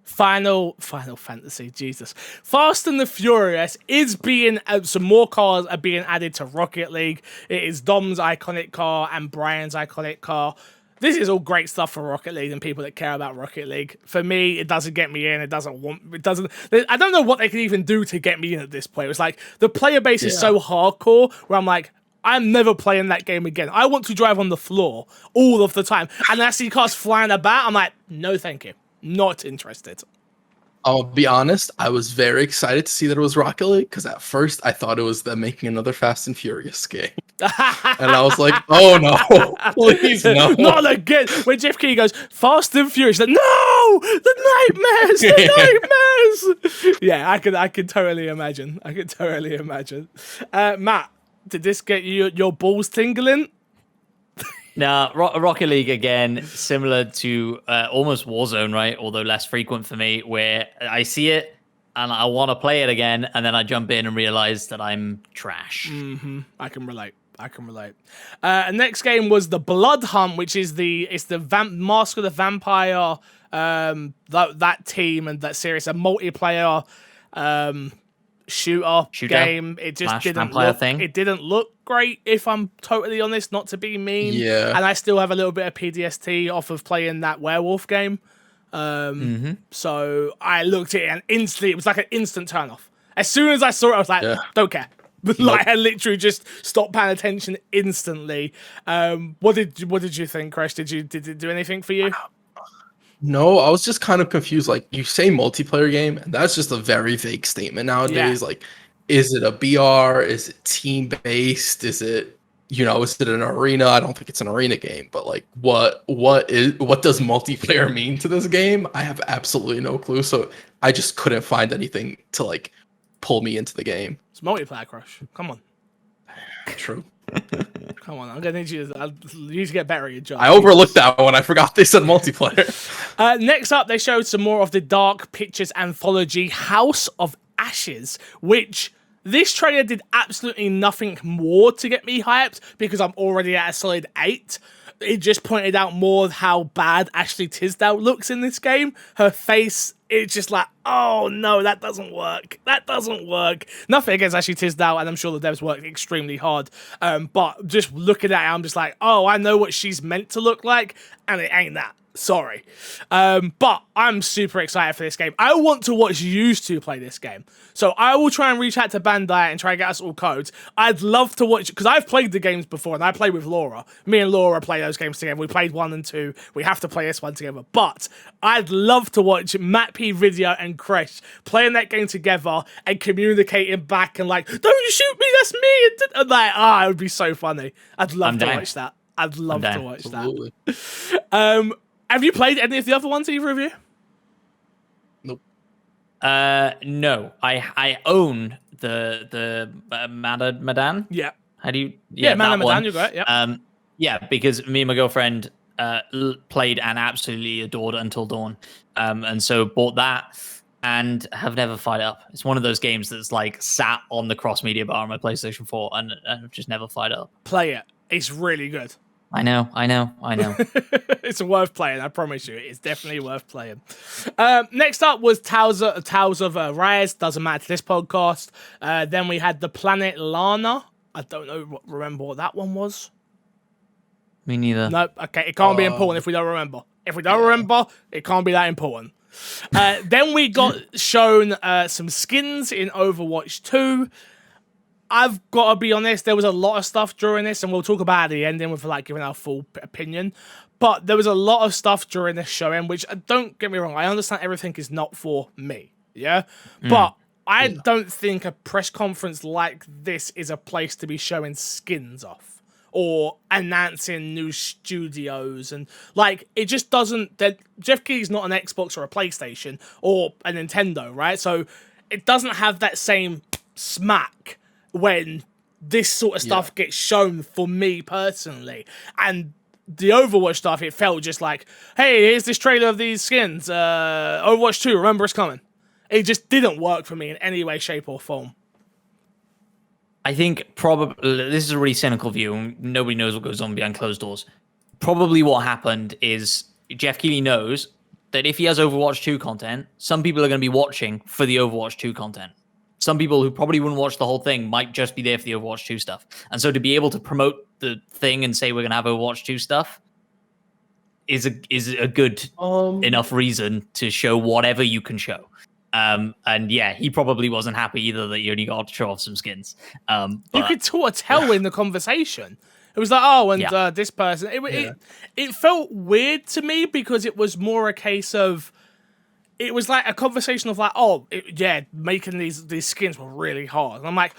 Final Fantasy. Jesus, Fast and the Furious is being some more cars are being added to Rocket League. It is Dom's iconic car and Brian's iconic car. This is all great stuff for Rocket League and people that care about Rocket League. For me, it doesn't get me in. I don't know what they can even do to get me in at this point. It's like the player base is so hardcore where I'm like, I'm never playing that game again. I want to drive on the floor all of the time. And I see cars flying about. I'm like, no, thank you. Not interested. I'll be honest, I was very excited to see that it was Rocket League because at first I thought it was them making another Fast and Furious game. And I was like, oh no, please no. Not again. When Jeff Key goes, Fast and Furious, like, no! The nightmares! Yeah, I can totally imagine. Matt, did this get you your balls tingling? Now, Rocket League, again, similar to almost Warzone, right? Although less frequent for me, where I see it and I want to play it again, and then I jump in and realize that I'm trash. Mm-hmm. I can relate. Next game was the Blood Hunt, which is the Mask of the Vampire, that team and that series, a multiplayer shooter game. It just didn't look great, if I'm totally honest, not to be mean. Yeah. And I still have a little bit of PTSD off of playing that werewolf game. So I looked at it and instantly it was like an instant turn off. As soon as I saw it, I was like, don't care. Like I literally just stopped paying attention instantly. What did you think, Kresh? Did it do anything for you? No, I was just kind of confused. Like, you say multiplayer game, and that's just a very vague statement nowadays. Yeah. Like, is it a BR? Is it team-based? Is it, is it an arena? I don't think it's an arena game, but like, what does multiplayer mean to this game? I have absolutely no clue. So I just couldn't find anything to like pull me into the game. It's multiplayer, Crush. Come on. True. Come on, I'm gonna need you to get better at your job. I overlooked that one. I forgot they said multiplayer. Next up, they showed some more of the Dark Pictures anthology House of Ashes, which this trailer did absolutely nothing more to get me hyped because I'm already at a solid 8. It just pointed out more how bad Ashley Tisdale looks in this game. Her face, it's just like, oh no, that doesn't work. Nothing against Ashley Tisdale, and I'm sure the devs worked extremely hard. But just looking at it, I'm just like, oh, I know what she's meant to look like, and it ain't that. Sorry. But I'm super excited for this game. I want to watch you two play this game. So I will try and reach out to Bandai and try and get us all codes. I'd love to watch, because I've played the games before, and I played with Laura. Me and Laura play those games together. We played 1 and 2. We have to play this one together. But I'd love to watch Matt P. Video and Kresh playing that game together and communicating back and like, don't you shoot me, that's me. And like, it would be so funny. I'd love to watch that. I'd love to watch that. Have you played any of the other ones, either of you? Nope. No. I own the Madan. Yeah. How do you? Yeah, Madan. You got it. Yeah. Yeah, because me and my girlfriend played and absolutely adored Until Dawn, and so bought that and have never fired it up. It's one of those games that's like sat on the cross media bar on my PlayStation 4 and I've just never fired it up. Play it. It's really good. I know. It's worth playing, I promise you. It's definitely worth playing. Next up was Tales of Arise. Doesn't matter to this podcast. Then we had the Planet Lana. I don't remember what that one was. Me neither. Nope. Okay, it can't be important if we don't remember. If we don't remember, it can't be that important. Then we got shown some skins in Overwatch 2. I've got to be honest, there was a lot of stuff during this, and we'll talk about it at the ending with like giving our full opinion. But there was a lot of stuff during this showing, which don't get me wrong, I understand everything is not for me, yeah? But I don't think a press conference like this is a place to be showing skins off or announcing new studios, and like it just doesn't. That Jeff Keighley's not an Xbox or a PlayStation or a Nintendo, right? So it doesn't have that same smack when this sort of stuff gets shown for me personally. And the Overwatch stuff, it felt just like, hey, here's this trailer of these skins. Overwatch 2, remember it's coming. It just didn't work for me in any way, shape, or form. I think probably this is a really cynical view, and nobody knows what goes on behind closed doors. Probably what happened is Jeff Keighley knows that if he has Overwatch 2 content, some people are going to be watching for the Overwatch 2 content. Some people who probably wouldn't watch the whole thing might just be there for the Overwatch 2 stuff. And so to be able to promote the thing and say we're going to have Overwatch 2 stuff is a good enough reason to show whatever you can show. And yeah, he probably wasn't happy either that you only got to show off some skins. You could sort of tell in the conversation. It was like, oh, and this person. It felt weird to me because it was more a case of, it was like a conversation of like, oh, making these skins were really hard. And I'm like,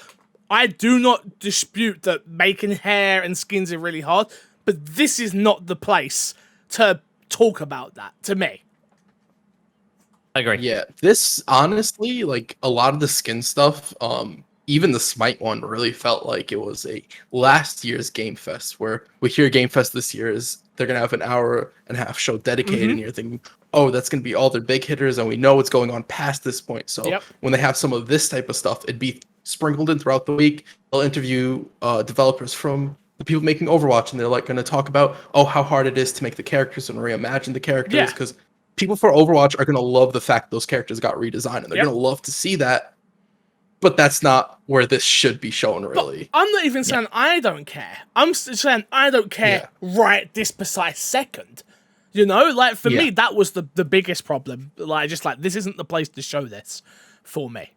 I do not dispute that making hair and skins are really hard, but this is not the place to talk about that, to me. I agree. Yeah, this honestly, like a lot of the skin stuff, even the Smite one really felt like it was a last year's Game Fest, where we hear Game Fest this year is they're going to have an hour and a half show dedicated, and you're thinking, oh, that's going to be all their big hitters, and we know what's going on past this point. So when they have some of this type of stuff, it'd be sprinkled in throughout the week. They'll interview developers from the people making Overwatch, and they're like going to talk about, oh, how hard it is to make the characters and reimagine the characters, because people for Overwatch are going to love the fact those characters got redesigned, and they're going to love to see that. But that's not where this should be shown, really. But I'm not even saying I don't care. I'm saying I don't care right this precise second. You know, like for me, that was the biggest problem. Like, just like, this isn't the place to show this for me.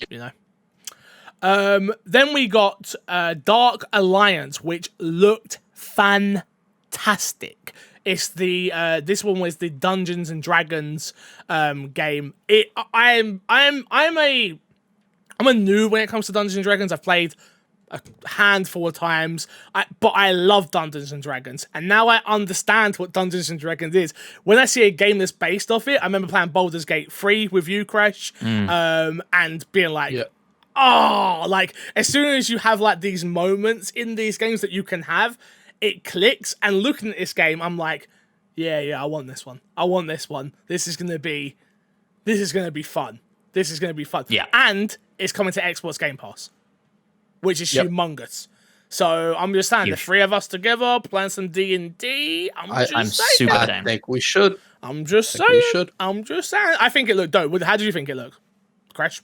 You know. Then we got Dark Alliance, which looked fantastic. It's the this one was the Dungeons and Dragons game. I'm a noob when it comes to Dungeons and Dragons. I've played a handful of times, but I love Dungeons and Dragons, and now I understand what Dungeons and Dragons is. When I see a game that's based off it, I remember playing Baldur's Gate 3 with you, Kresh, and being like, oh, like as soon as you have like these moments in these games that you can have, it clicks. And looking at this game, I'm like, yeah, I want this one. I want this one. This is gonna be fun. This is gonna be fun. Yeah, and it's coming to Xbox Game Pass, which is humongous. So I'm just saying, the three of us together playing some D&D. I'm super down. I think we should. I'm just saying. I think it looked dope. How did you think it looked, Kresh?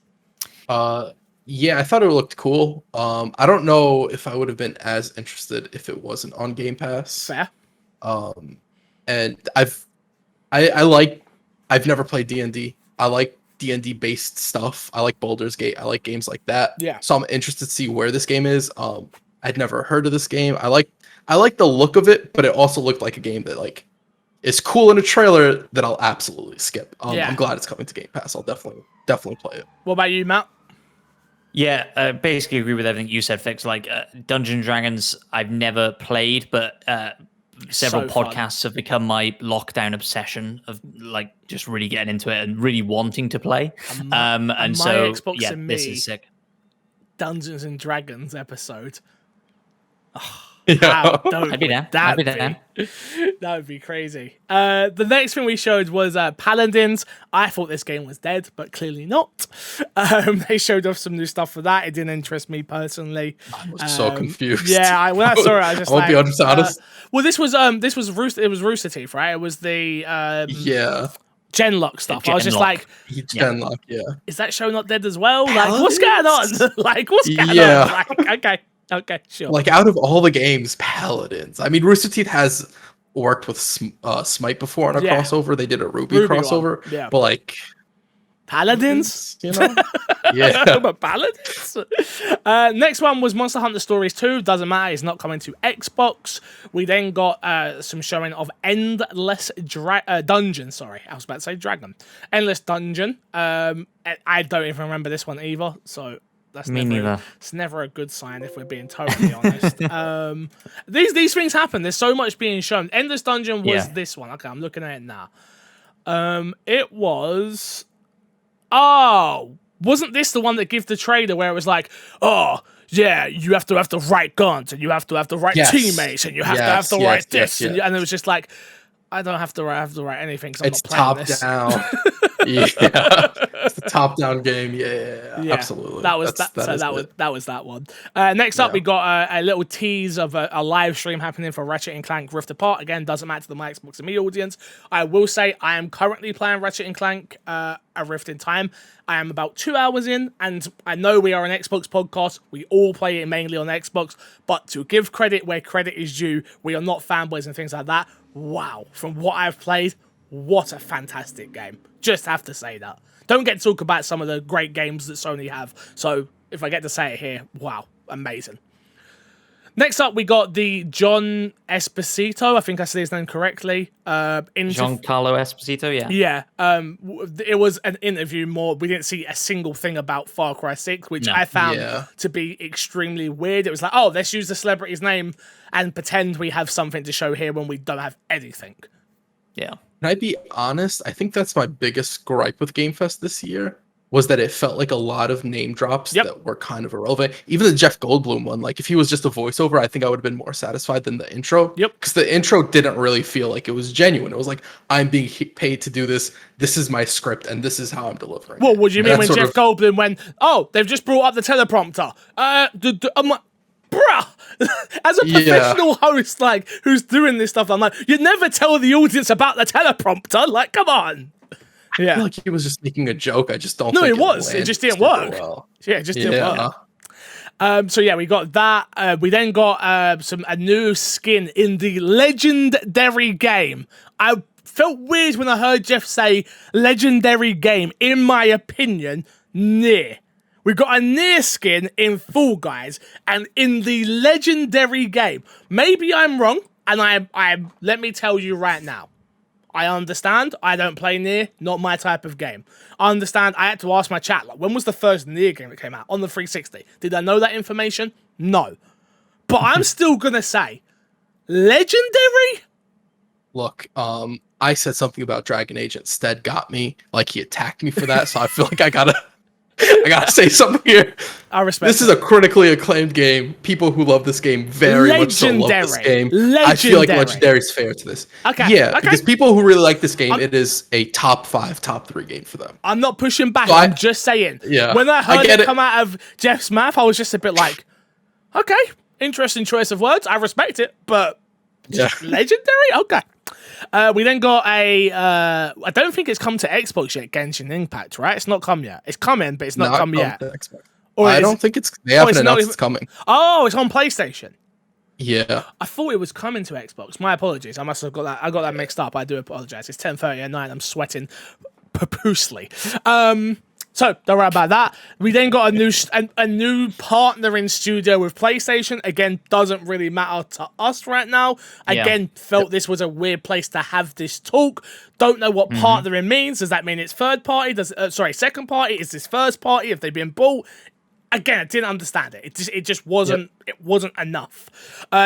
Yeah, I thought it looked cool. I don't know if I would have been as interested if it wasn't on Game Pass. Fair. And I've never played D&D. I like D&D based stuff. I like Baldur's Gate. I like games like that. Yeah. So I'm interested to see where this game is. I'd never heard of this game. I like the look of it, but it also looked like a game that like is cool in a trailer that I'll absolutely skip. I'm glad it's coming to Game Pass. I'll definitely play it. What about you, Matt? Yeah, basically agree with everything you said, Fix. Like Dungeons and Dragons, I've never played, but several podcasts have become my lockdown obsession of like just really getting into it and really wanting to play. And so Xbox yeah, and this is sick. Dungeons and Dragons episode. Oh, yeah. I'd be down. That would be crazy. The next thing we showed was Paladins. I thought this game was dead, but clearly not. They showed off some new stuff for that. It didn't interest me personally. I was so confused. Yeah, when I saw it, I was just I'll be honest. Well, this was Rooster Teeth, right? It was the Genlock stuff. I was just like, Genlock, is that show not dead as well? Like, what's going on? Like, what's going on? Like, okay, sure. Like, out of all the games, Paladins. I mean, Rooster Teeth has worked with Smite before on a crossover. They did a Ruby crossover. Yeah. But, like, Paladins. You know? Yeah. But Paladins. Next one was Monster Hunter Stories 2. Doesn't matter. It's not coming to Xbox. We then got some showing of Endless Dungeon. Sorry, I was about to say Dragon. Endless Dungeon. I don't even remember this one either. So that's neither. It's never a good sign if we're being totally honest. These things happen. There's so much being shown. Endless Dungeon was this one. Okay, I'm looking at it now. It was. Oh, wasn't this the one that gave the trader where it was like, oh, yeah, you have to have the right guns and you have to have the right teammates and you have to have the right this. And it was just like, I don't have to write anything because I'm not playing this. Top down. It's the top-down game. Yeah, absolutely. That was that one. Next up, we got a little tease of a live stream happening for Ratchet and Clank Rift Apart. Again, doesn't matter to the My Xbox and Me audience. I will say I am currently playing Ratchet and Clank A Rift in Time. I am about 2 hours in, and I know we are an Xbox podcast. We all play it mainly on Xbox, but to give credit where credit is due, we are not fanboys and things like that. Wow, from what I've played, what a fantastic game. Just have to say that. Don't get to talk about some of the great games that Sony have. So if I get to say it here, wow, amazing. Next up, we got the John Esposito. I think I said his name correctly. Giancarlo Esposito, yeah. Yeah. It was an interview more. We didn't see a single thing about Far Cry 6, which I found to be extremely weird. It was like, oh, let's use the celebrity's name and pretend we have something to show here when we don't have anything. Yeah. Can I be honest? I think that's my biggest gripe with Game Fest this year, was that it felt like a lot of name drops that were kind of irrelevant. Even the Jeff Goldblum one, like if he was just a voiceover, I think I would have been more satisfied than the intro. Yep. Because the intro didn't really feel like it was genuine. It was like, I'm being paid to do this. This is my script, and this is how I'm delivering. Well, what do you mean when Jeff Goldblum went, oh, they've just brought up the teleprompter? I'm like, bruh, as a professional host, like, who's doing this stuff, I'm like, you'd never tell the audience about the teleprompter. Like, come on. I feel like he was just making a joke. I just don't think it was. It just didn't work. Well. Yeah, it just didn't work. So yeah, we got that. We then got a new skin in the legendary game. I felt weird when I heard Jeff say legendary game. In my opinion, Neir. We got a Neir skin in Fall Guys and in the legendary game. Maybe I'm wrong, and I let me tell you right now. I understand. I don't play Neir. Not my type of game. I understand. I had to ask my chat, like, when was the first Neir game that came out? On the 360. Did I know that information? No. But I'm still going to say, legendary? Look, I said something about Dragon Age. Stead got me. Like, he attacked me for that, so I feel like I gotta say something here. I respect this. Is a critically acclaimed game. People who love this game very much so love this game. I feel like Legendary is fair to this. Because people who really like this game, it is a top 5, top 3 game for them. I'm not pushing back. So I'm just saying. Yeah, when I heard it come out of Jeff's mouth, I was just a bit like, okay, interesting choice of words. I respect it, but legendary? Okay. We then got I don't think it's come to Xbox yet, Genshin Impact, right? It's not come yet. It's coming, but it's not come yet. Or I don't think they haven't announced it's coming. Oh, it's on PlayStation. Yeah. I thought it was coming to Xbox. My apologies. I must have got that. I got that mixed up. I do apologize. It's 10:30 at night. I'm sweating profusely. So don't worry about that. We then got a new partner in studio with PlayStation. Again, doesn't really matter to us right now. Again, felt this was a weird place to have this talk. Don't know what partnering means. Does that mean it's third party? Second party? Is this first party? Have they been bought? Again, I didn't understand it. It just wasn't. It wasn't enough.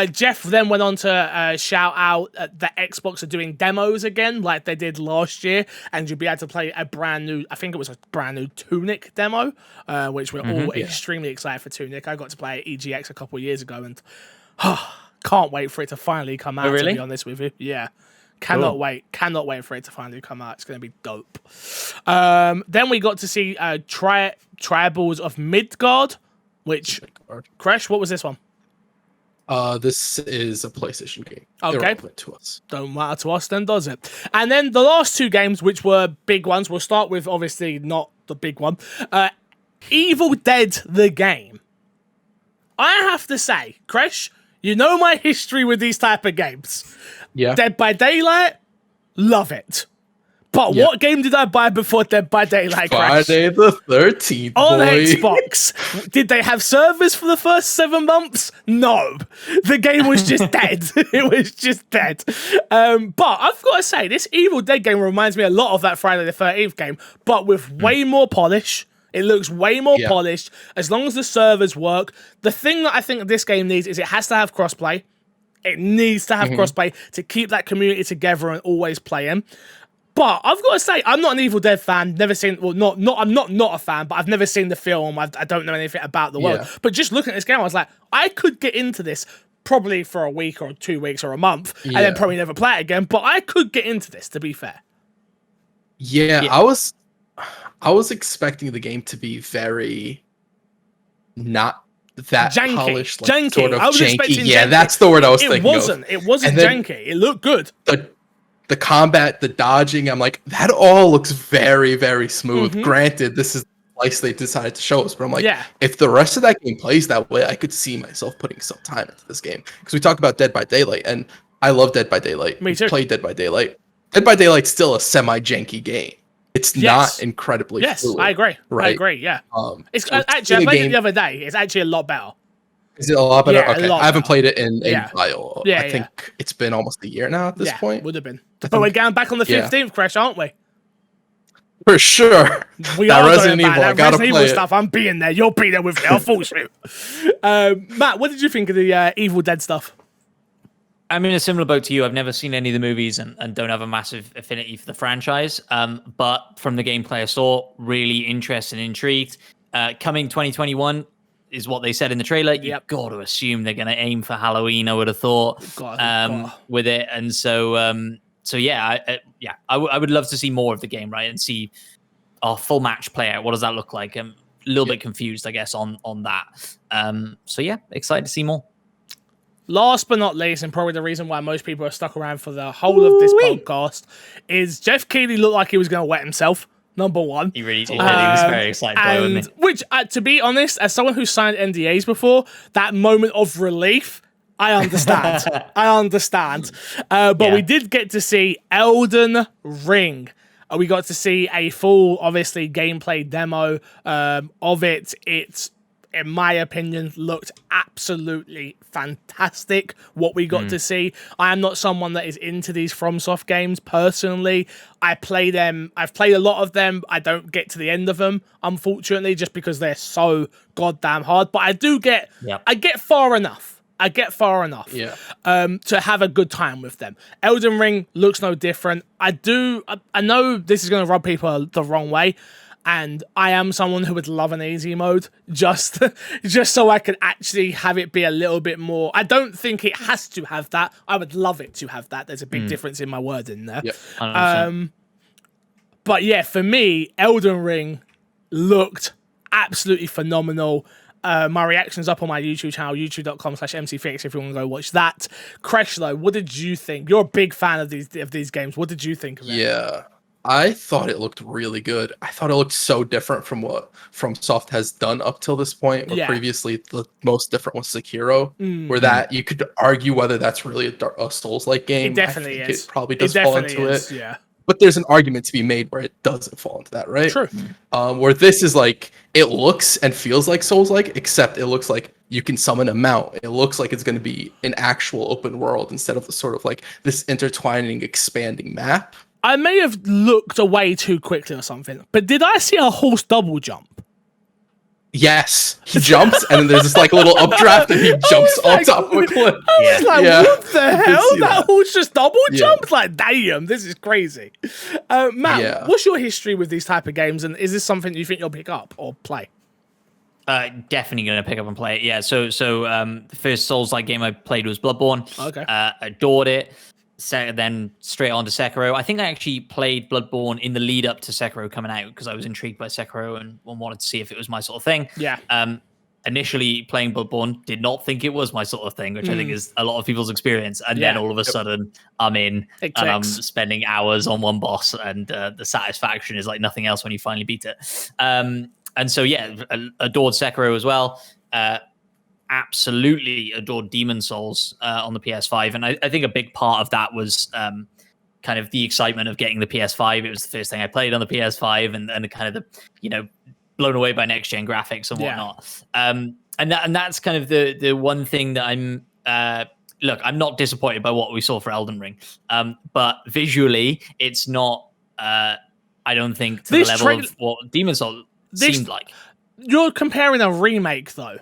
Jeff then went on to shout out that Xbox are doing demos again, like they did last year, and you'll be able to play a brand new. I think it was a brand new Tunic demo, which we're all extremely excited for. Tunic. I got to play EGX a couple of years ago, and can't wait for it to finally come out. To be honest with you, cannot wait for it to finally come out. It's going to be dope. Then we got to see Tribals of Midgard, which Kresh, what was this one? This is a PlayStation game. Okay. To us. Don't matter to us then, does it? And then the last 2 games, which were big ones, we'll start with obviously not the big one. Evil Dead the game. I have to say, Kresh, you know my history with these type of games. Yeah. Dead by Daylight, love it. But what game did I buy before Dead by Daylight? Friday the 13th, on boy. Xbox. Did they have servers for the first 7 months? No. The game was just dead. It was just dead. But I've got to say, this Evil Dead game reminds me a lot of that Friday the 13th game, but with way more polish. It looks way more polished. As long as the servers work. The thing that I think this game needs is it has to have crossplay. It needs to have crossplay to keep that community together and always playing. But I've got to say, I'm not an Evil Dead fan. Never seen, well, I'm not a fan, but I've never seen the film. I don't know anything about the world. But just looking at this game, I was like, I could get into this probably for a week or 2 weeks or a month, and then probably never play it again. But I could get into this, to be fair. Yeah. I was expecting the game to be very not that janky. polished, like, Janky. sort of I was janky. expecting Yeah, janky. that's the word I was thinking of. It wasn't janky. It looked good. The combat, the dodging, I'm like, that all looks very, very smooth. Granted, this is the slice they decided to show us, but I'm like, if the rest of that game plays that way, I could see myself putting some time into this game. Because we talk about Dead by Daylight, and I love Dead by Daylight. Me too. Play Dead by Daylight. Dead by Daylight's still a semi-janky game. It's not incredibly fluid. I agree. Right? I agree, yeah. It's actually, I played it the other day. It's actually a lot better. Is it a lot better? Yeah, okay. I haven't played it in a while. Yeah, I think it's been almost a year now at this point. Would have been. But we're going back on the 15th, Kresh, aren't we? For sure. We that are Resident going Evil, back. I gotta Resident play Evil it. stuff, I'm being there. You'll be there with me. I'll force you. Matt, what did you think of the Evil Dead stuff? I'm in a similar boat to you. I've never seen any of the movies and don't have a massive affinity for the franchise. But from the gameplay I saw, really interested and intrigued. Coming 2021 is what they said in the trailer. You've got to assume they're going to aim for Halloween, I would have thought, with it. And so, I would love to see more of the game, right? And see our full match play out. What does that look like? I'm a little bit confused, I guess, on that. Excited to see more. Last but not least, and probably the reason why most people are stuck around for the whole of this podcast, is Jeff Keighley looked like he was going to wet himself. Number one. He really did. He was very excited by it, wasn't he? Which, to be honest, as someone who's signed NDAs before, that moment of relief, I understand. But we did get to see Elden Ring. We got to see a full, obviously, gameplay demo of it. It's, in my opinion, looked absolutely fantastic what we got to see. I am not someone that is into these FromSoft games personally. I've played a lot of them. I don't get to the end of them, unfortunately, just because they're so goddamn hard. But I do get, I get far enough to have a good time with them. Elden Ring looks no different. I know this is going to rub people the wrong way, and I am someone who would love an easy mode just so I could actually have it be a little bit more. I don't think it has to have that. I would love it to have that. There's a big difference in my wording there. Yep. But yeah, for me, Elden Ring looked absolutely phenomenal. My reaction's up on my YouTube channel, youtube.com/MCFix, if you want to go watch that. Kresh, though, what did you think? You're a big fan of these games. What did you think of it? Yeah, I thought it looked really good. I thought it looked so different from what FromSoft has done up till this point. Where previously, the most different was Sekiro, where that you could argue whether that's really a Souls-like game. It definitely is. It probably does fall into it. Yeah. But there's an argument to be made where it doesn't fall into that, right? True. Where this is like, it looks and feels like Souls-like, except it looks like you can summon a mount. It looks like it's going to be an actual open world instead of the sort of like this intertwining, expanding map. I may have looked away too quickly or something, but did I see a horse double jump? Yes, he jumps, and then there's this like little updraft, and he jumps on top of a cliff. I was like, what the hell? That horse just double jumped? Like, damn, this is crazy. Matt, what's your history with these type of games, and is this something you think you'll pick up or play? Definitely going to pick up and play it. Yeah, so the first Souls-like game I played was Bloodborne. Okay. Adored it. Then straight on to Sekiro. I think I actually played Bloodborne in the lead up to Sekiro coming out because I was intrigued by Sekiro and wanted to see if it was my sort of thing. Yeah. Initially playing Bloodborne, did not think it was my sort of thing, which I think is a lot of people's experience. And then all of a sudden I'm in and I'm spending hours on one boss, and the satisfaction is like nothing else when you finally beat it. And so, adored Sekiro as well. Absolutely adored Demon Souls on the PS5, and I think a big part of that was kind kind of the excitement of getting the PS5. It was the first thing I played on the PS5, and kind of the blown away by next gen graphics and whatnot. And that's kind of the one thing that I'm look, I'm not disappointed by what we saw for Elden Ring, but visually it's not I don't think to the level of what Demon's Souls seemed like. You're comparing a remake though.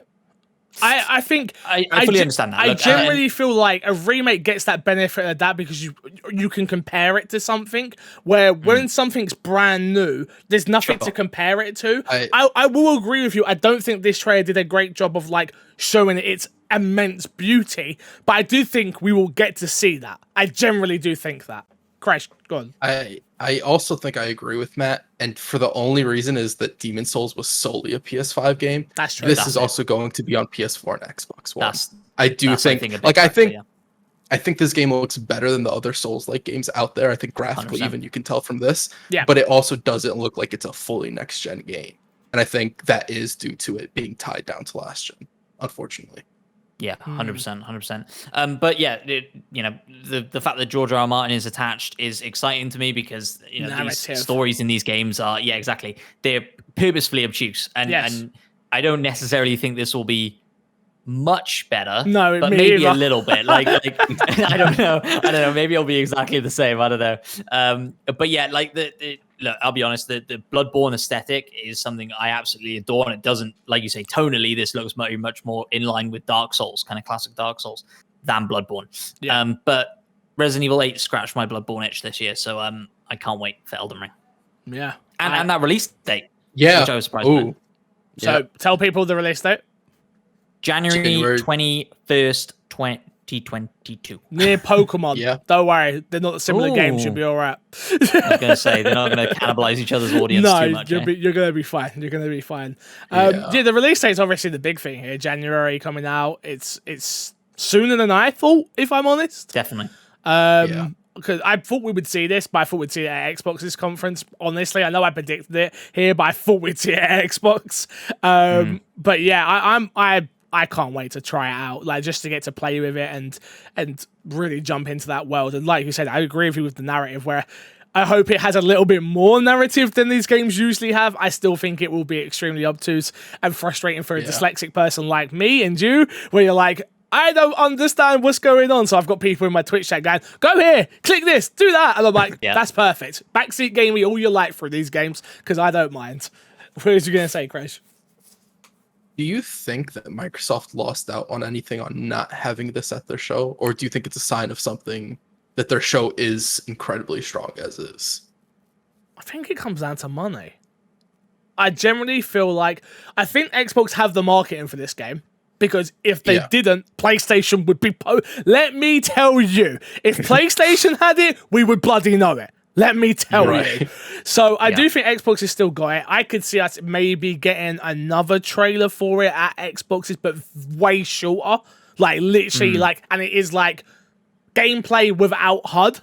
I think I fully understand that. I generally feel like a remake gets that benefit of that because you can compare it to something, where when something's brand new, there's nothing to compare it to. I will agree with you. I don't think this trailer did a great job of like showing its immense beauty, but I do think we will get to see that. I generally do think that. Kresh, go on. I also think I agree with Matt, and for the only reason is that Demon's Souls was solely a PS5 game. That's true. This is also going to be on PS4 and Xbox One. I think this game looks better than the other Souls-like games out there. I think graphically 100%. even you can tell from this. Yeah. But it also doesn't look like it's a fully next-gen game. And I think that is due to it being tied down to last gen, unfortunately. Yeah, 100%, 100%. But yeah, the fact that George R. R. Martin is attached is exciting to me because these stories in these games are exactly, they're purposefully obtuse, and I don't necessarily think this will be much better. No, but maybe a little bit. Like I don't know. Maybe it'll be exactly the same. I don't know. But yeah, like look, I'll be honest, the Bloodborne aesthetic is something I absolutely adore, and it doesn't, like you say, tonally, this looks much more in line with Dark Souls, kind of classic Dark Souls, than Bloodborne. Yeah. But Resident Evil 8 scratched my Bloodborne itch this year, so I can't wait for Elden Ring. Yeah. And that release date. Yeah. Which I was surprised by. So tell people the release date. January 21st, 2022. Near Pokemon. Yeah. Don't worry. They're not similar games. You'll be all right. I was going to say, they're not going to cannibalize each other's audience too much. No, you're going to be fine. You're going to be fine. The release date's obviously the big thing here. January coming out. It's sooner than I thought, if I'm honest. Definitely. Because I thought we would see this, but I thought we'd see it at Xbox's conference. Honestly, I know I predicted it here, but I thought we'd see it at Xbox. But yeah, I can't wait to try it out, like just to get to play with it and really jump into that world. And like you said, I agree with you with the narrative, where I hope it has a little bit more narrative than these games usually have. I still think it will be extremely obtuse and frustrating for a dyslexic person like me and you, where you're like, I don't understand what's going on. So I've got people in my Twitch chat going, go here, click this, do that. And I'm like, that's perfect. Backseat gaming all you like for these games, because I don't mind. What was you going to say, Kresh? Do you think that Microsoft lost out on anything on not having this at their show? Or do you think it's a sign of something that their show is incredibly strong as is? I think it comes down to money. I generally feel like, I think Xbox have the marketing for this game. Because if they didn't, PlayStation would be... Let me tell you, if PlayStation had it, we would bloody know it. Let me tell you. So I do think Xbox has still got it. I could see us maybe getting another trailer for it at Xbox's, but way shorter. Like, literally, and it is like gameplay without HUD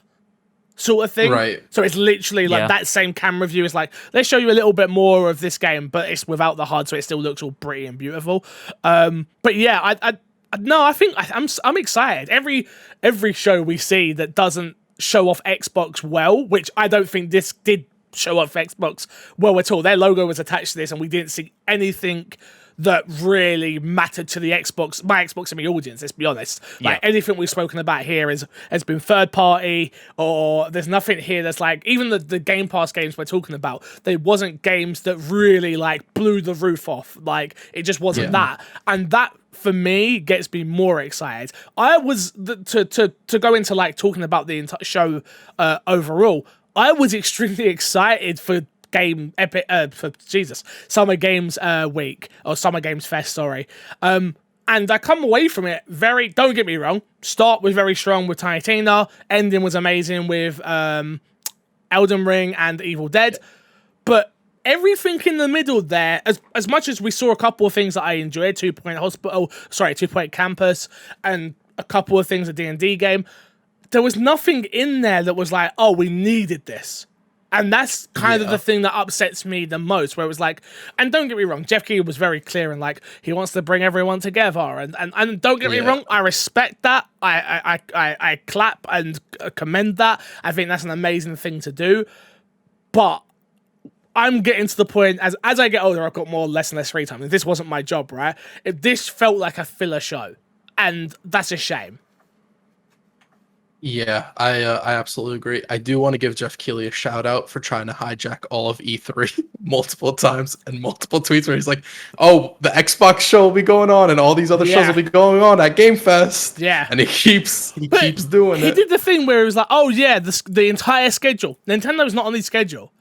sort of thing. Right. So it's literally like that same camera view is like, let's show you a little bit more of this game, but it's without the HUD, so it still looks all pretty and beautiful. But yeah, I think I'm excited. Every show we see that doesn't show off Xbox well, which I don't think this did show off Xbox well at all. Their logo was attached to this, and we didn't see anything that really mattered to the Xbox, my Xbox and my audience, let's be honest. Like anything we've spoken about here has been third party, or there's nothing here that's like, even the Game Pass games we're talking about, they wasn't games that really like blew the roof off. Like it just wasn't that. And that for me gets me more excited. I was to go into like talking about the entire show overall, I was extremely excited for Summer Games Week, or Summer Games Fest, sorry. And I come away from it don't get me wrong, start was very strong with Tiny Tina, ending was amazing with Elden Ring and Evil Dead, but everything in the middle there, as much as we saw a couple of things that I enjoyed, 2 Point Campus, and a couple of things, a D&D game, there was nothing in there that was like, oh, we needed this. And that's kind of the thing that upsets me the most, where it was like, and don't get me wrong, Jeff Keighley was very clear and like, he wants to bring everyone together. And don't get me wrong, I respect that. I clap and commend that. I think that's an amazing thing to do. But I'm getting to the point, as I get older, I've got less and less free time. If this wasn't my job, right? This felt like a filler show. And that's a shame. Yeah, I absolutely agree. I do want to give Jeff Keighley a shout out for trying to hijack all of E3 multiple times and multiple tweets where he's like, "Oh, the Xbox show will be going on and all these other shows will be going on at Game Fest." Yeah, and he keeps doing it. He did the thing where he was like, "Oh yeah, the entire schedule. Nintendo's not on the schedule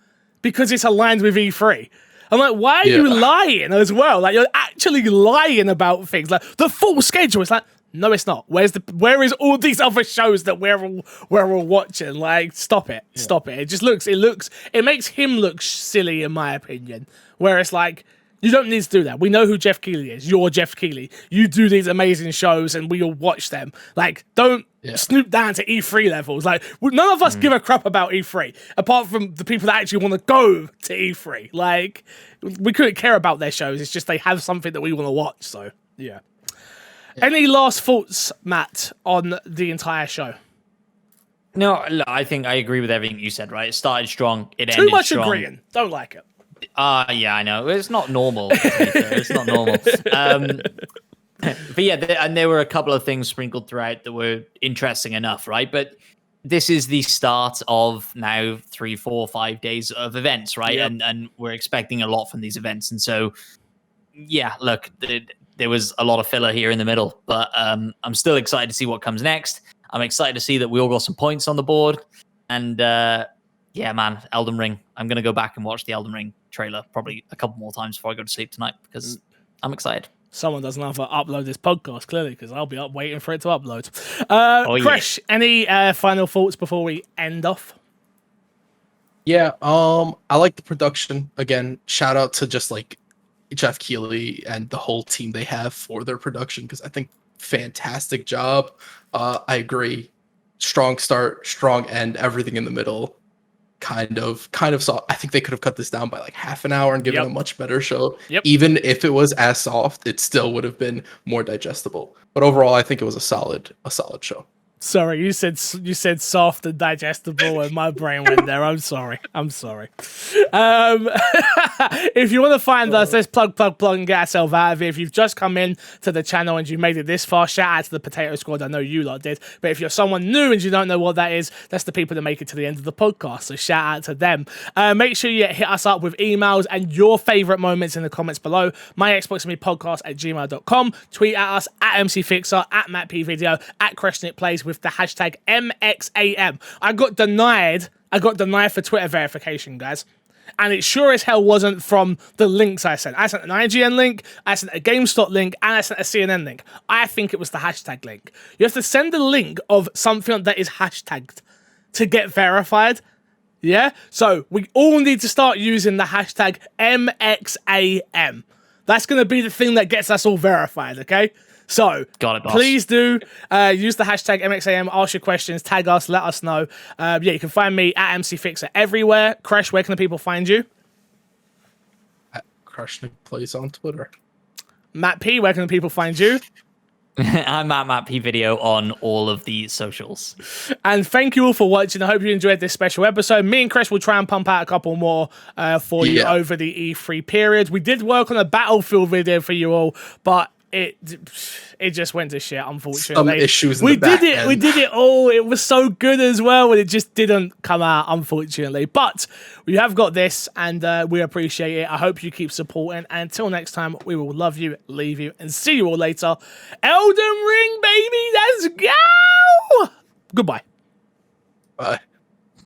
because it's aligned with E3." I'm like, why are you lying as well? Like, you're actually lying about things. Like, the full schedule. It's like, no, it's not. Where is all these other shows that we're all watching? Like, stop it. Stop it. It makes him look silly, in my opinion. Where it's like, you don't need to do that. We know who Jeff Keighley is. You're Jeff Keighley. You do these amazing shows and we all watch them. Like, don't snoop down to E3 levels. Like, none of us give a crap about E3, apart from the people that actually want to go to E3. Like, we couldn't care about their shows. It's just they have something that we want to watch. So, yeah. Any last thoughts, Matt, on the entire show? No, look, I think I agree with everything you said, right? It started strong. It ended strong. Too much agreeing. Don't like it. Yeah, I know. It's not normal. It's not normal. But yeah, and there were a couple of things sprinkled throughout that were interesting enough, right? But this is the start of now 3, 4, 5 days of events, right? Yep. And we're expecting a lot from these events. And so, yeah, look, there was a lot of filler here in the middle, but I'm still excited to see what comes next. I'm excited to see that we all got some points on the board. And yeah, man, Elden Ring. I'm going to go back and watch the Elden Ring trailer probably a couple more times before I go to sleep tonight because I'm excited. Someone doesn't have to upload this podcast, clearly, because I'll be up waiting for it to upload. Kresh, any final thoughts before we end off? Yeah, I like the production. Again, shout out to just like Jeff Keighley and the whole team they have for their production, because I think fantastic job. I agree. Strong start, strong end, everything in the middle. Kind of soft. I think they could have cut this down by like half an hour and given a much better show. Even if it was as soft, it still would have been more digestible. But overall, I think it was a solid show. Sorry, you said soft and digestible, and my brain went there. I'm sorry. If you want to find us, let's plug and get ourselves out of it. If you've just come in to the channel and you made it this far, shout out to the Potato Squad. I know you lot did. But if you're someone new and you don't know what that is, that's the people that make it to the end of the podcast. So shout out to them. Make sure you hit us up with emails and your favorite moments in the comments below. My Xbox and Me podcast at gmail.com. Tweet at us at MCFixer, at MattPVideo, at KreshNitPlays with the hashtag MXAM. I got denied for Twitter verification, guys. And it sure as hell wasn't from the links I sent. I sent an IGN link, I sent a GameStop link, and I sent a CNN link. I think it was the hashtag link. You have to send a link of something that is hashtagged to get verified. Yeah? So we all need to start using the hashtag MXAM. That's going to be the thing that gets us all verified, okay? So, please do use the hashtag MXAM, ask your questions, tag us, let us know. You can find me at MCFixer everywhere. Kresh, where can the people find you? At KreshNitPlays on Twitter. Matt P, where can the people find you? I'm at MattPVideo on all of the socials. And thank you all for watching. I hope you enjoyed this special episode. Me and Kresh will try and pump out a couple more for you over the E3 period. We did work on a Battlefield video for you all, but it just went to shit, unfortunately. Some issues in we the back did it. end. We did it all. It was so good as well, and it just didn't come out, unfortunately. But we have got this, and we appreciate it. I hope you keep supporting. And until next time, we will love you, leave you, and see you all later. Elden Ring, baby, let's go! Goodbye. Bye.